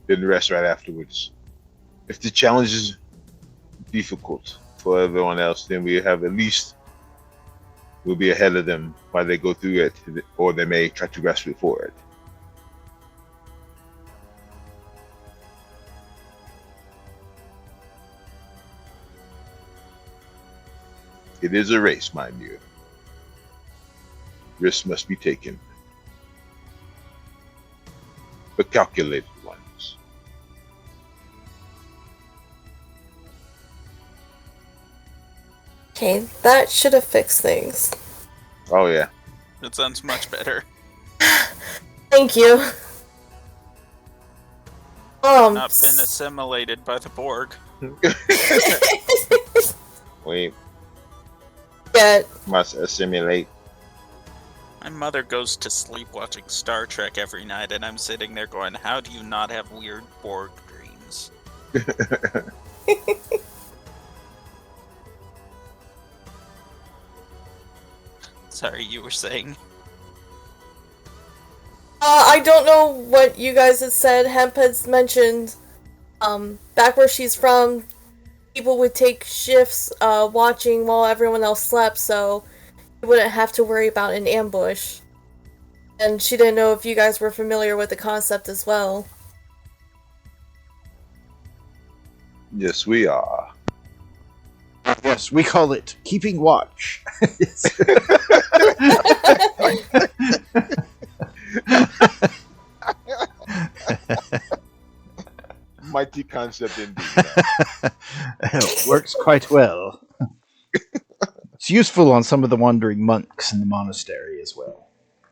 Then rest right afterwards. If the challenge is difficult for everyone else, then we have at least we'll be ahead of them while they go through it, or they may try to rest before it. It is a race, mind you. Risks must be taken, but calculated ones. Okay, that should have fixed things. Oh yeah. That sounds much better. Thank you. Not been assimilated by the Borg. We Yeah. must assimilate. My mother goes to sleep watching Star Trek every night, and I'm sitting there going, how do you not have weird Borg dreams? Sorry, you were saying? I don't know what you guys had said. Hemp has mentioned, back where she's from, people would take shifts, watching while everyone else slept, so you wouldn't have to worry about an ambush. And she didn't know if you guys were familiar with the concept as well. Yes, we are. Yes, we call it keeping watch. Mighty concept indeed. It works quite well. It's useful on some of the wandering monks in the monastery as well.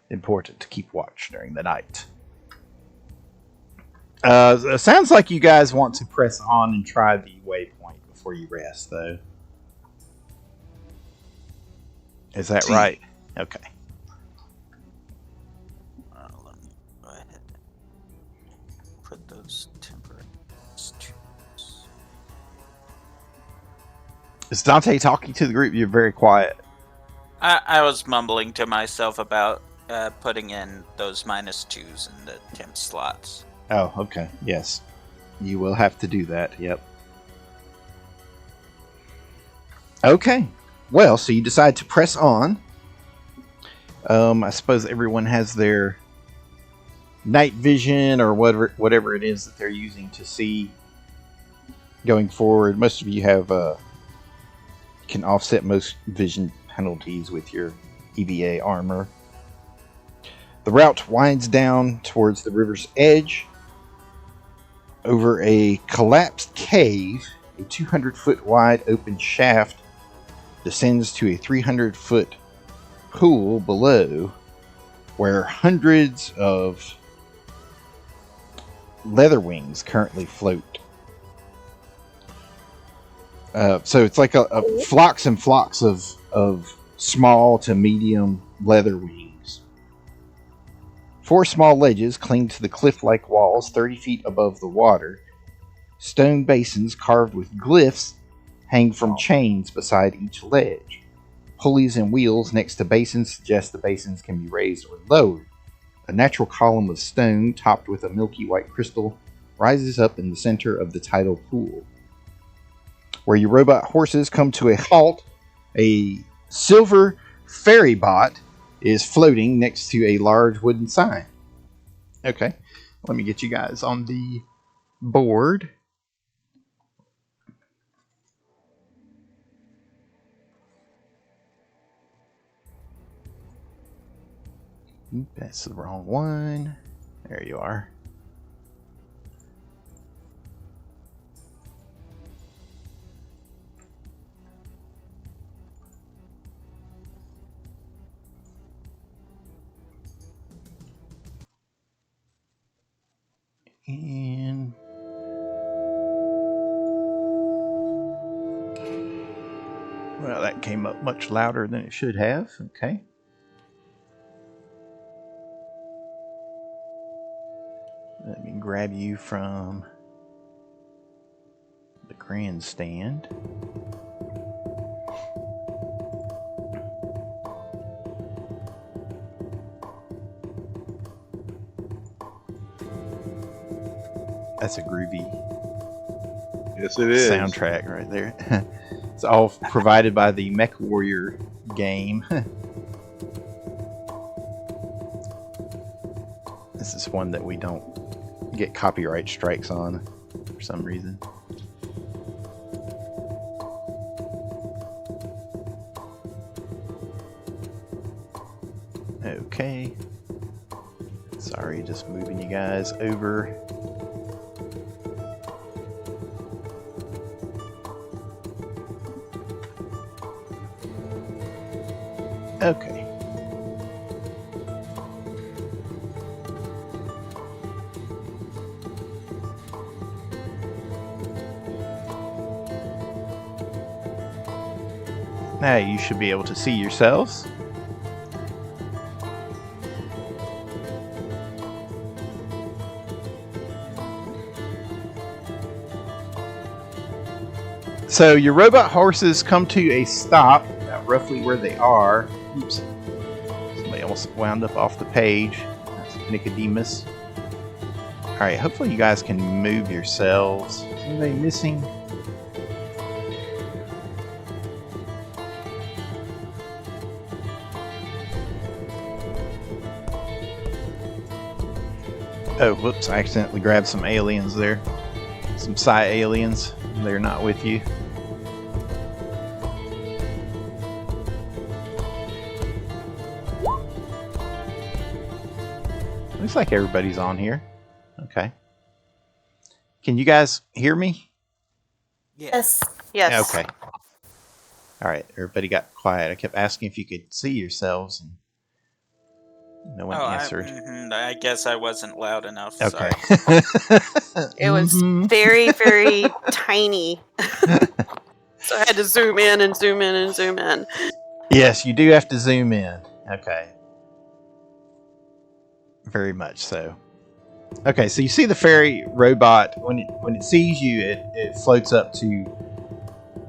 Important to keep watch during the night. It sounds like you guys want to press on and try the waypoint before you rest, though. Is that right? Okay. Let me go ahead and put those temporary students. Is Dante talking to the group? You're very quiet. I was mumbling to myself about putting in those -2s in the temp slots. Oh, okay. Yes. You will have to do that. Yep. Okay. Well, so you decide to press on. I suppose everyone has their night vision or whatever it is that they're using to see going forward. Most of you have can offset most vision penalties with your EVA armor. The route winds down towards the river's edge over a collapsed cave. A 200-foot wide open shaft descends to a 300-foot pool below, where hundreds of Leatherwings currently float. So it's like a flocks and flocks of small to medium Leatherwings. 4 small ledges cling to the cliff-like walls 30 feet above the water. Stone basins carved with glyphs hang from chains beside each ledge. Pulleys and wheels next to basins suggest the basins can be raised or lowered. A natural column of stone topped with a milky white crystal rises up in the center of the tidal pool. Where your robot horses come to a halt, a silver ferry bot is floating next to a large wooden sign. Okay, let me get you guys on the board. That's the wrong one. There you are. And well, that came up much louder than it should have. Okay. Let me grab you from the grandstand. That's a groovy Yes, it is. soundtrack right there. It's all provided by the MechWarrior game. This is one that we don't get copyright strikes on for some reason. Okay. Sorry, just moving you guys over. Okay. Now you should be able to see yourselves. So your robot horses come to a stop about roughly where they are. Oops. Somebody almost wound up off the page. That's Nicodemus. Alright, hopefully you guys can move yourselves. Is anybody missing? Oh, whoops, I accidentally grabbed some aliens there. Some psi aliens. They're not with you. Looks like everybody's on here. Okay. Can you guys hear me? Yes. Yes. Okay. Alright, everybody got quiet. I kept asking if you could see yourselves, and no one answered. I guess I wasn't loud enough. Okay. Sorry. It was very, very tiny. So I had to zoom in and zoom in and zoom in. Yes, you do have to zoom in. Okay. Very much so. Okay, so you see the fairy robot. When it sees you, it floats up to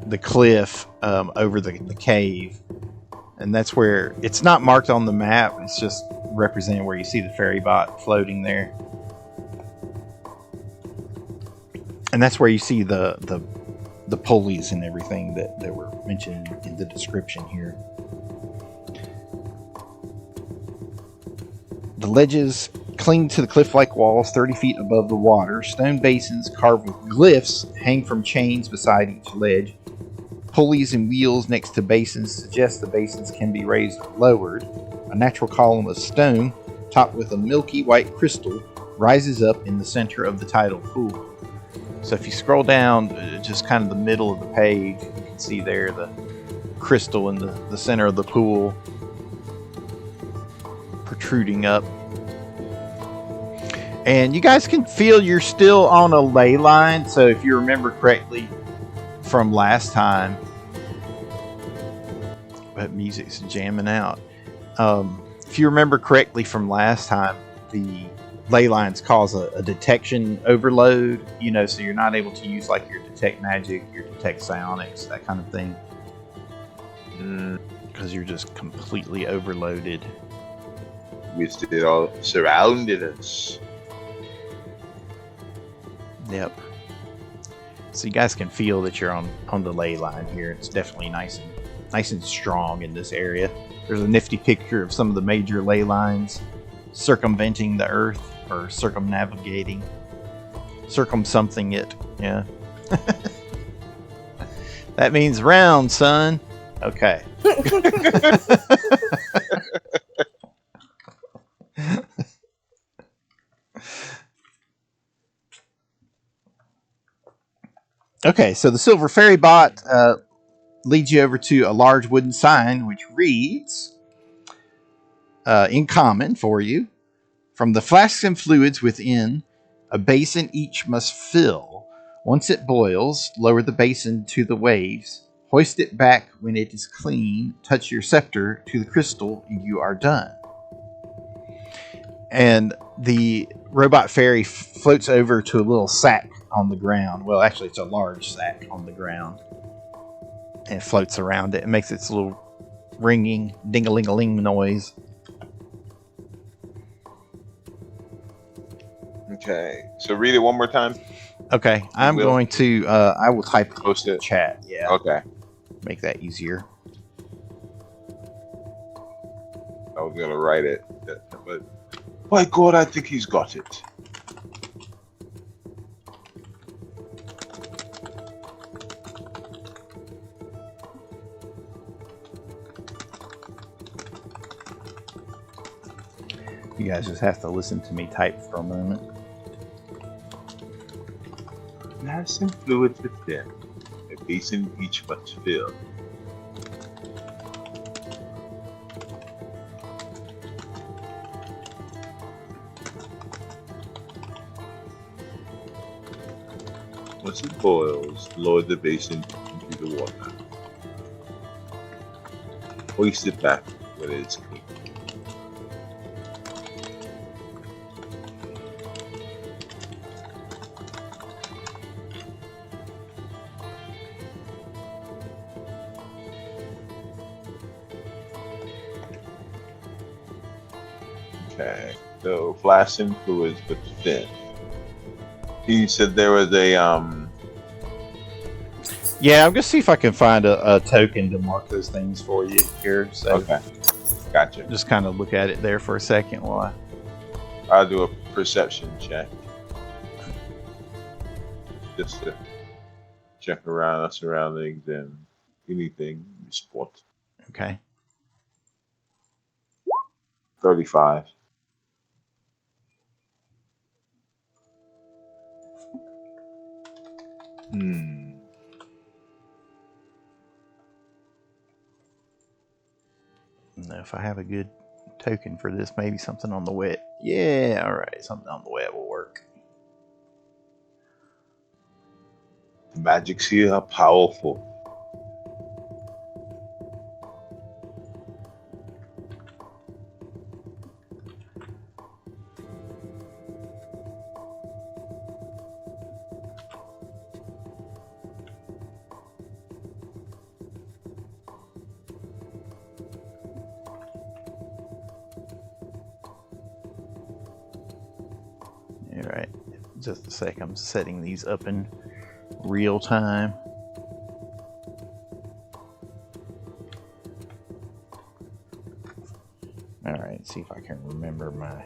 the cliff over the cave. And that's where it's not marked on the map. It's just representing where you see the ferry bot floating there. And that's where you see the pulleys and everything that were mentioned in the description here. The ledges cling to the cliff-like walls 30 feet above the water. Stone basins carved with glyphs hang from chains beside each ledge. Pulleys and wheels next to basins suggest the basins can be raised or lowered. A natural column of stone, topped with a milky white crystal, rises up in the center of the tidal pool. So if you scroll down just kind of the middle of the page, you can see there the crystal in the center of the pool protruding up. And you guys can feel you're still on a ley line, so if you remember correctly from last time, but music's jamming out. If you remember correctly from last time, the ley lines cause a detection overload, so you're not able to use like your detect magic, your detect psionics, that kind of thing, because you're just completely overloaded. Which it all surrounded us. Yep. So you guys can feel that you're on the ley line here. It's definitely nice and strong in this area. There's a nifty picture of some of the major ley lines circumventing the Earth, or circumnavigating, something it. Yeah. That means round, son. Okay. Okay, so the silver ferry bot leads you over to a large wooden sign which reads, in common for you, from the flasks and fluids within, a basin each must fill. Once it boils, lower the basin to the waves, hoist it back when it is clean, touch your scepter to the crystal, and you are done. And the robot fairy floats over to a little sack on the ground. Well, actually, it's a large sack on the ground. And it floats around it and makes its little ringing, ding-a-ling-a-ling noise. Okay. So read it one more time. Okay, I'm will? going to. I will type it Post in the it. chat. Yeah, Okay. make that easier. I was gonna write it, but by God, I think he's got it. You guys just have to listen to me type for a moment. Nice and fluid within, a basin each must fill. Once it boils, lower the basin into the water. Hoist it back when it is clean. Okay, so flask and fluids but thin. He said there was a Yeah, I'm gonna see if I can find a token to mark those things for you here. So okay, gotcha. just kind of look at it there for a second while I'll do a perception check just to check around our surroundings and anything you spot. Okay. 35. Now, if I have a good token for this, maybe something on the wet. Yeah, all right, something on the wet will work. The magics here are powerful. All right, just a sec. I'm setting these up in real time. All right, see if I can remember my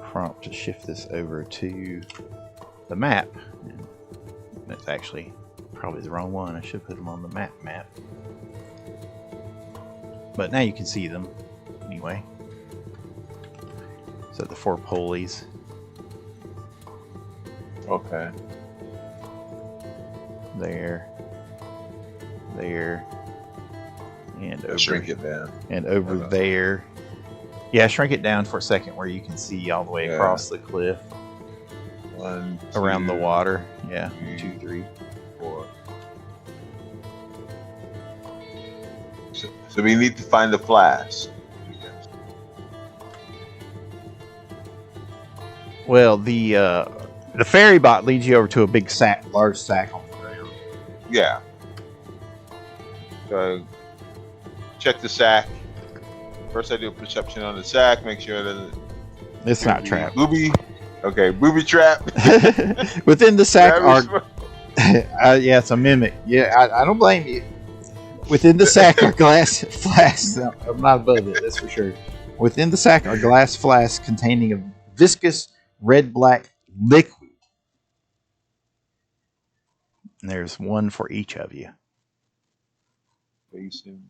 prompt to shift this over to the map. That's actually probably the wrong one. I should put them on the map. But now you can see them anyway. So the 4 pulleys. Okay. There, and over, Shrink it down. and over there. Yeah, shrink it down for a second where you can see all the way across the cliff. 1, 2, Around the water. Yeah, 3, 2, 3. 4. So we need to find the flask. Well, the ferry bot leads you over to a big sack, large sack on the ground. Yeah. So check the sack. First, I do a perception on the sack. Make sure that It's not trapped. Booby. Okay, booby trap. Within the sack are. Yeah, it's a mimic. Yeah, I don't blame you. Within the sack are glass flasks. I'm not above it, that's for sure. Within the sack are glass flasks containing a viscous red-black liquid. And there's one for each of you. Basin.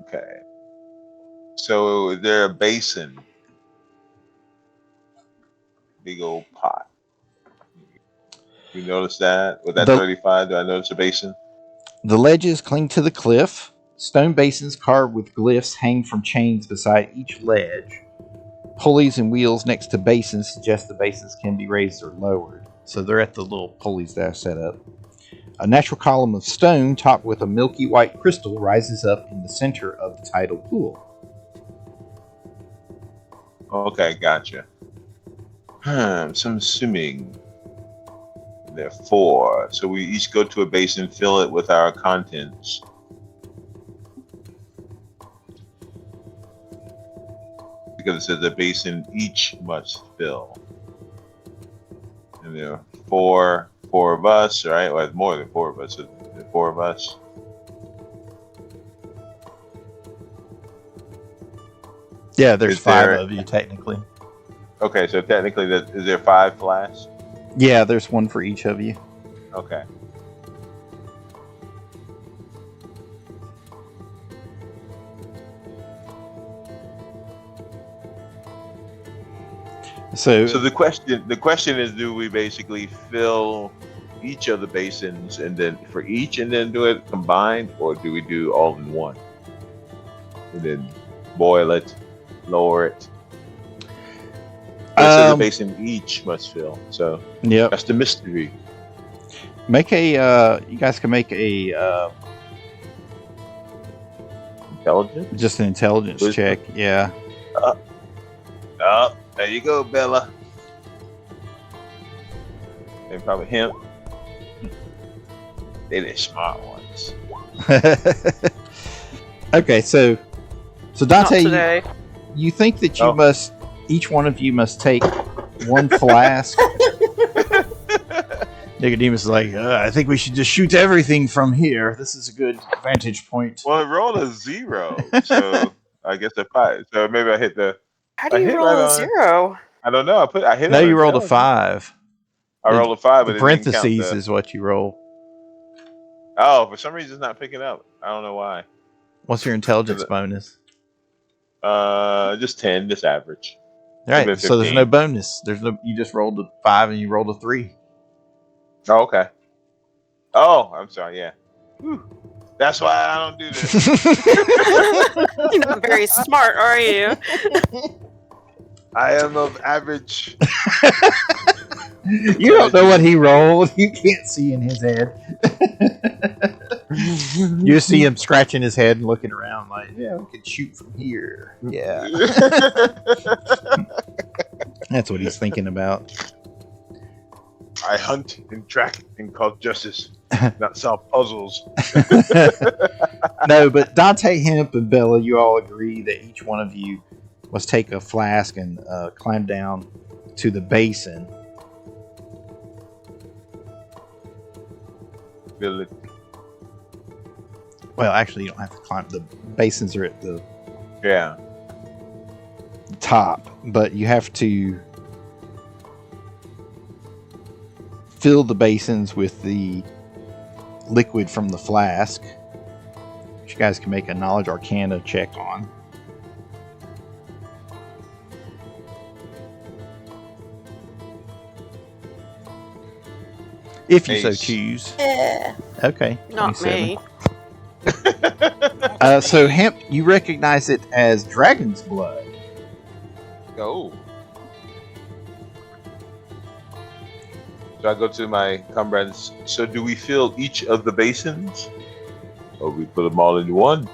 Okay. So is there a basin? Big old pot. You notice that? With that 35, do I notice a basin? The ledges cling to the cliff. Stone basins carved with glyphs hang from chains beside each ledge. Pulleys and wheels next to basins suggest the basins can be raised or lowered. So they're at the little pulleys that I set up. A natural column of stone topped with a milky white crystal rises up in the center of the tidal pool. Okay, gotcha. So I'm assuming there are 4. So we each go to a basin, fill it with our contents. because it says a basin each must fill. And there are four of us, right? Well, it's more than four of us. So the four of us. Yeah, there's Is 5 there- of you technically. Okay, so technically, is there 5 flasks? Yeah, there's one for each of you. Okay. So So the question is, do we basically fill each of the basins and then for each and then do it combined, or do we do all in one and then boil it, lower it? But it says a basin each must fill, so yep. that's the mystery. Make a you guys can make a Intelligent. just an intelligence Wisdom. check. Yeah. Oh, there you go, Bella. And probably him. They're the smart ones. Okay, so Not Dante, today. you think that you Oh. must, each one of you must take one flask. Nicodemus is like, I think we should just shoot everything from here. This is a good vantage point. Well, it rolled a 0, so I guess a 5. So maybe I hit the. How do I you hit roll right a on. 0? I don't know. I hit. No, on you rolled a intelligence. 5. I rolled a 5, but The it didn't count parentheses the- is what you roll. Oh, for some reason it's not picking up. I don't know why. What's your intelligence Is it- bonus? Just 10, just average. All right, been so there's 15. no bonus. There's no. You just rolled a 5 and you rolled a 3. Oh, okay. Oh, I'm sorry. Yeah. Whew. That's why I don't do this. You're not very smart, are you? I am of average. You don't know what he rolled. You can't see in his head. You just see him scratching his head and looking around like, yeah, we could shoot from here. Yeah, that's what he's thinking about. I hunt and track and cause justice, not solve puzzles. No, but Dante, Hemp, and Bella, you all agree that each one of you must take a flask and climb down to the basin. Fill it. Well, actually, you don't have to climb. The basins are at the Yeah. top, but you have to fill the basins with the liquid from the flask, which you guys can make a knowledge arcana check on. If you so Ace. choose. Yeah. Okay. Not 27. me. So, Hemp, you recognize it as dragon's blood. Oh. So I go to my comrades. So do we fill each of the basins? Or we put them all in one?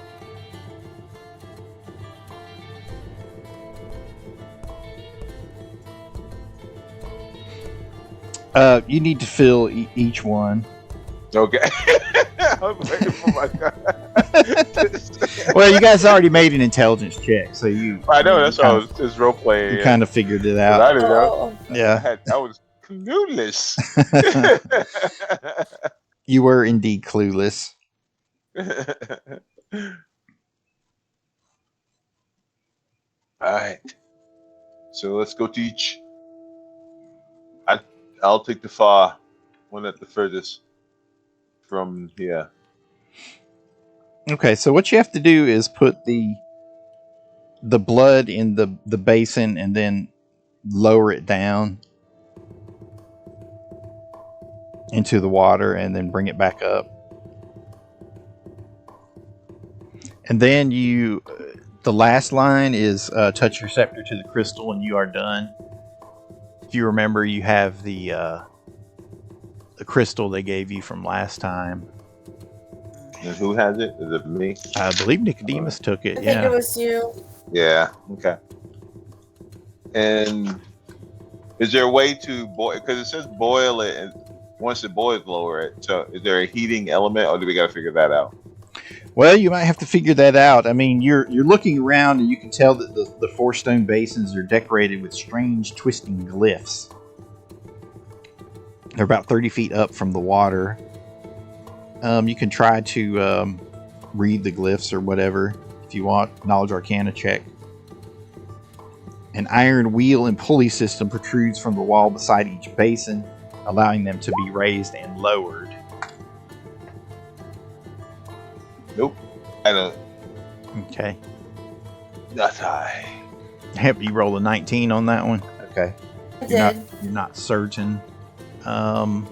You need to fill each one. Okay. I was waiting for my Well, you guys already made an intelligence check, so you. I know, that's why I kind was just role playing. You kind of figured it I out. didn't know. Oh, Yeah, I was clueless. you were indeed clueless. Alright. So let's go to each. I'll take the far one at the furthest from here. Okay, so what you have to do is put the blood in the basin and then lower it down into the water and then bring it back up. And then you, the last line is touch your scepter to the crystal and you are done. If you remember, you have the crystal they gave you from last time. And who has it? Is it me? I believe Nicodemus took I it. think Yeah. it was you. Yeah. Okay. And is there a way to boil? Because it says boil it, and once it boils, lower it. So is there a heating element, or do we got to figure that out? Well, you might have to figure that out. I mean, you're looking around and you can tell that the four stone basins are decorated with strange twisting glyphs. They're about 30 feet up from the water. You can try to read the glyphs or whatever if you want. Knowledge Arcana check. An iron wheel and pulley system protrudes from the wall beside each basin, allowing them to be raised and lowered. Nope. I don't. Okay. Not high. Have you roll a 19 on that one? Okay. I You're did. not certain. Dante,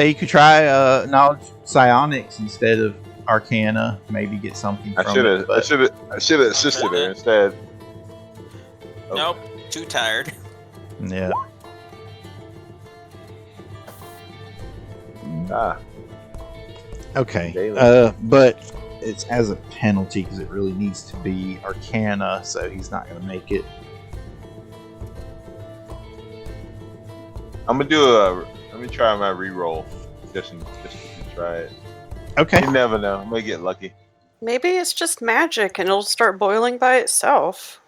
you could try knowledge psionics instead of Arcana. Maybe get something from it. I should have assisted her instead. Oh. Nope, too tired. Yeah. Okay. Daily. But it's as a penalty because it really needs to be Arcana, so he's not going to make it. I'm gonna try my reroll just to try it. Okay. You never know. I might get lucky. Maybe it's just magic and it'll start boiling by itself.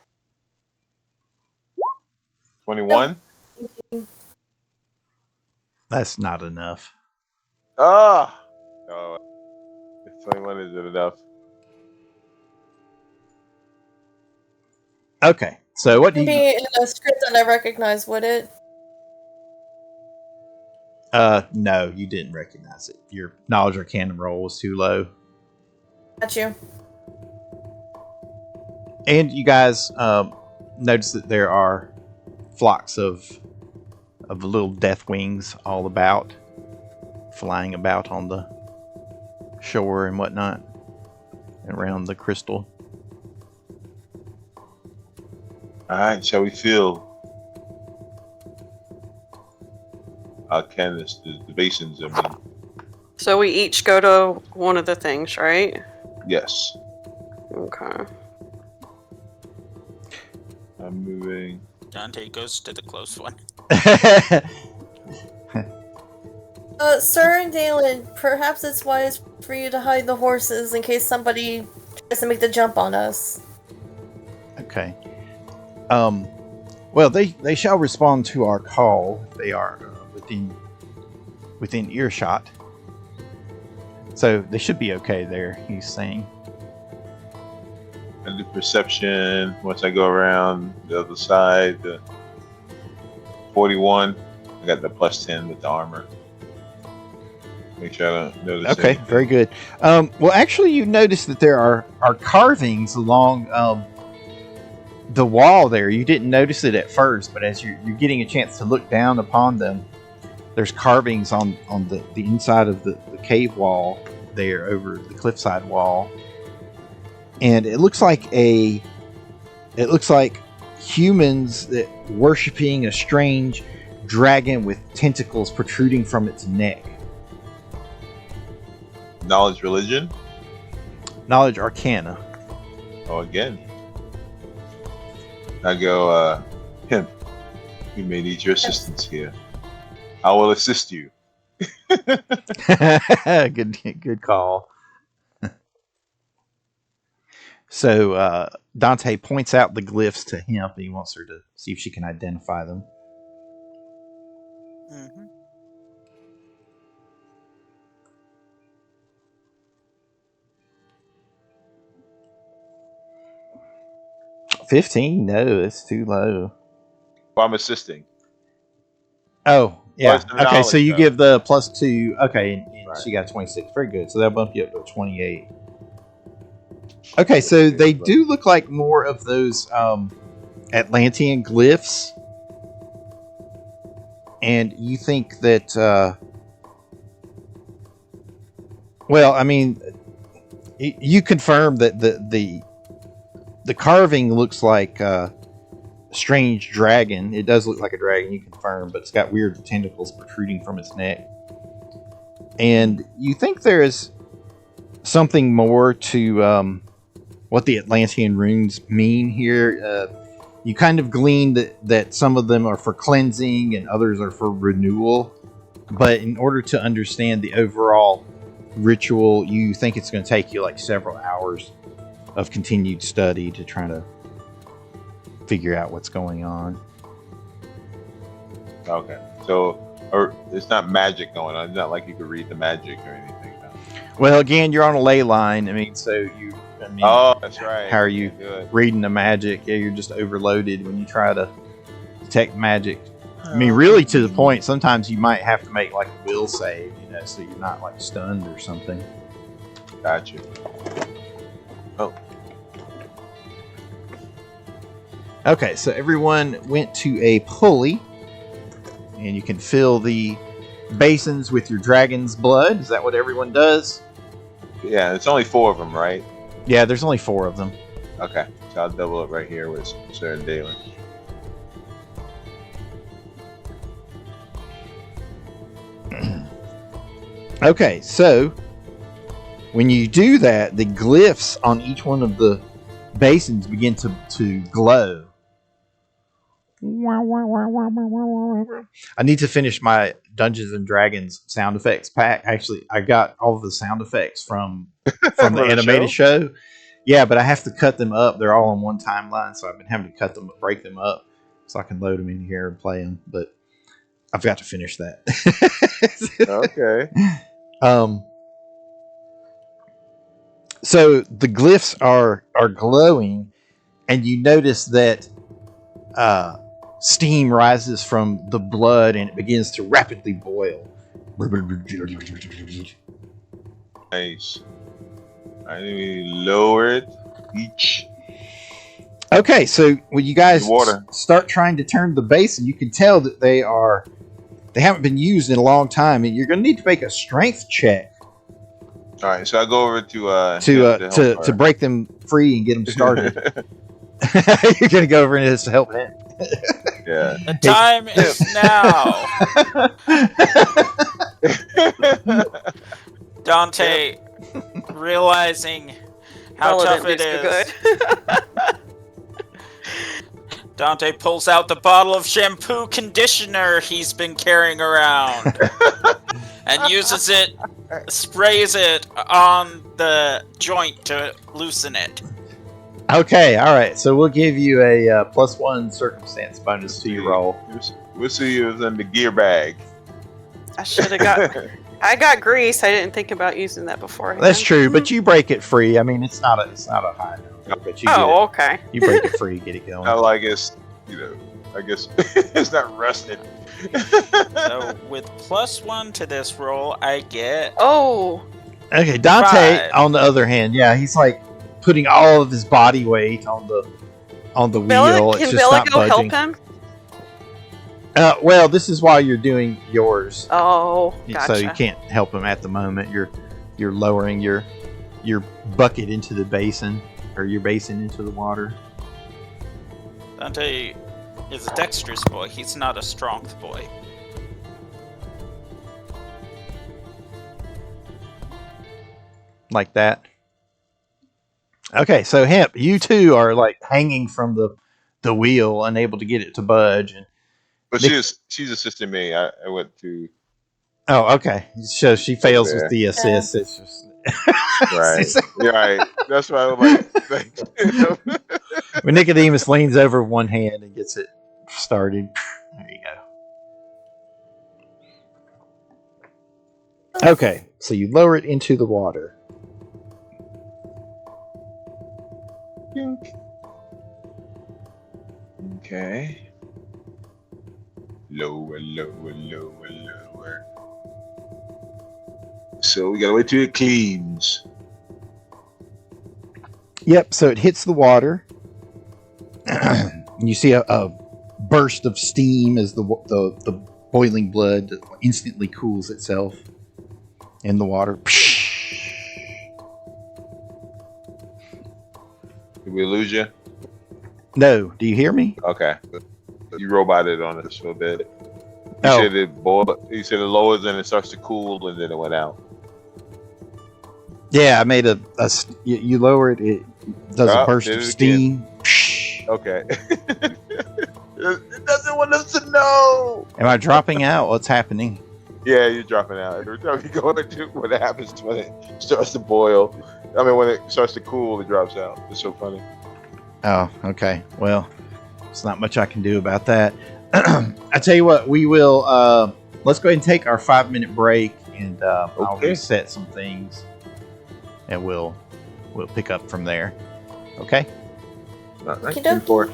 21. That's not enough. Ah. Oh. 21 isn't enough. Okay. So what do Be you? in a script that I recognize, would it? No, you didn't recognize it. Your knowledge Arcana roll was too low. Got you. And you guys notice that there are flocks of little death wings all about, flying about on the shore and whatnot, around the crystal. Alright, shall we feel Arcanus, the basins, I mean. So we each go to one of the things, right? Yes. Okay. I'm moving. Dante goes to the close one. Sir and Dalen, perhaps it's wise for you to hide the horses in case somebody tries to make the jump on us. Okay. Well, they shall respond to our call if they are within earshot. So they should be okay there, he's saying. And the perception, once I go around the other side, the 41, I got the plus 10 with the armor. Make sure I don't notice Okay, anything. very good. Well, actually, you notice that there are carvings along the wall there. You didn't notice it at first, but as you're getting a chance to look down upon them, there's carvings on the inside of the cave wall there over the cliffside wall. And it looks like humans that worshiping a strange dragon with tentacles protruding from its neck. Knowledge religion? Knowledge Arcana. Oh, again. I go, Hemp, we may need your assistance here. I will assist you. Good call. So Dante points out the glyphs to Hemp, and he wants her to see if she can identify them. Mm-hmm. $15? No, it's too low. Well, I'm assisting. Oh, yeah. Plus the Okay, so you knowledge, give the +2. Okay, and Right. she got 26. Very good. So that'll bump you up to 28. Okay, so they do look like more of those Atlantean glyphs. And you think that, well, I mean, you confirm that the carving looks like a strange dragon. It does look like a dragon, you confirm, but it's got weird tentacles protruding from its neck. And you think there is something more to what the Atlantean runes mean here. You kind of glean that some of them are for cleansing and others are for renewal. But in order to understand the overall ritual. You think it's going to take you like several hours of continued study to try to figure out what's going on. Okay. So, or it's not magic going on. It's not like you could read the magic or anything. No. Well, again, you're on a ley line. I mean, Oh, that's right. How are you do it. reading the magic? Yeah, you're just overloaded when you try to detect magic. I mean, really, to the point, sometimes you might have to make like a will save, so you're not like stunned or something. Gotcha. Oh. Okay, so everyone went to a pulley, and you can fill the basins with your dragon's blood. Is that what everyone does? Yeah, it's only 4 of them, right? Yeah, there's only 4 of them. Okay, so I'll double it right here with Sir and Dalen. Okay, so when you do that, the glyphs on each one of the basins begin to glow. I need to finish my Dungeons and Dragons sound effects pack. Actually, I got all of the sound effects from the animated show. Yeah, but I have to cut them up. They're all on one timeline, so I've been having to break them up, so I can load them in here and play them. But I've got to finish that. Okay. So the glyphs are glowing, and you notice that steam rises from the blood, and it begins to rapidly boil. Nice. I need to lower it each. Okay, so when you guys Water. start trying to turn the basin, you can tell that they haven't been used in a long time, and you're going to need to make a strength check. All right, so I go over to to break them free and get them started. You're going to go over and just help him. Yeah. The time is now. Dante, realizing how tough it is. Dante pulls out the bottle of shampoo conditioner he's been carrying around and uses it, sprays it on the joint to loosen it. Okay, all right. So we'll give you a +1 circumstance bonus to your roll. We'll see you in the gear bag. I should have got. I got grease. I didn't think about using that before. That's true, but you break it free. I mean, it's not a high number, but you okay. You break it free, get it going. Well, I guess it's not rusted. So with +1 to this roll, I get. Oh. Okay, Dante. 5. On the other hand, yeah, he's like putting all of his body weight on the wheel. It's Can just Bella not go budging. help him? Well, this is while you're doing yours. Oh, gotcha. So you can't help him at the moment. You're lowering your bucket into the basin, or your basin into the water. Dante is a dexterous boy. He's not a strong boy. Like that. Okay, so Hemp, you two are like hanging from the wheel, unable to get it to budge. But she's assisting me. I went to. Oh, okay. So she fails with the assist. It's just right. You're right. That's why I'm like. when Nicodemus leans over one hand and gets it started. There you go. Okay, so you lower it into the water. Okay. Lower, lower, lower, lower. So we gotta wait till it cleans. Yep, so it hits the water. You see a burst of steam as the boiling blood instantly cools itself in the water. Did we lose you? No, do you hear me? Okay. You roboted on us for a bit. You Oh. said it boiled. You said it lowers and it starts to cool, and then it went out. Yeah, I made you lower it, it does a burst did of it steam. Okay. It doesn't want us to know. Am I dropping out? What's happening? Yeah, you're dropping out. Every time you go into what happens when it starts to boil. I mean, when it starts to cool, it drops out. It's so funny. Oh, okay. Well, there's not much I can do about that. I tell you what, we will. Let's go ahead and take our 5-minute break, and I'll Okay. reset some things, and we'll pick up from there. Okay. Not Okey-doke. nice. 4.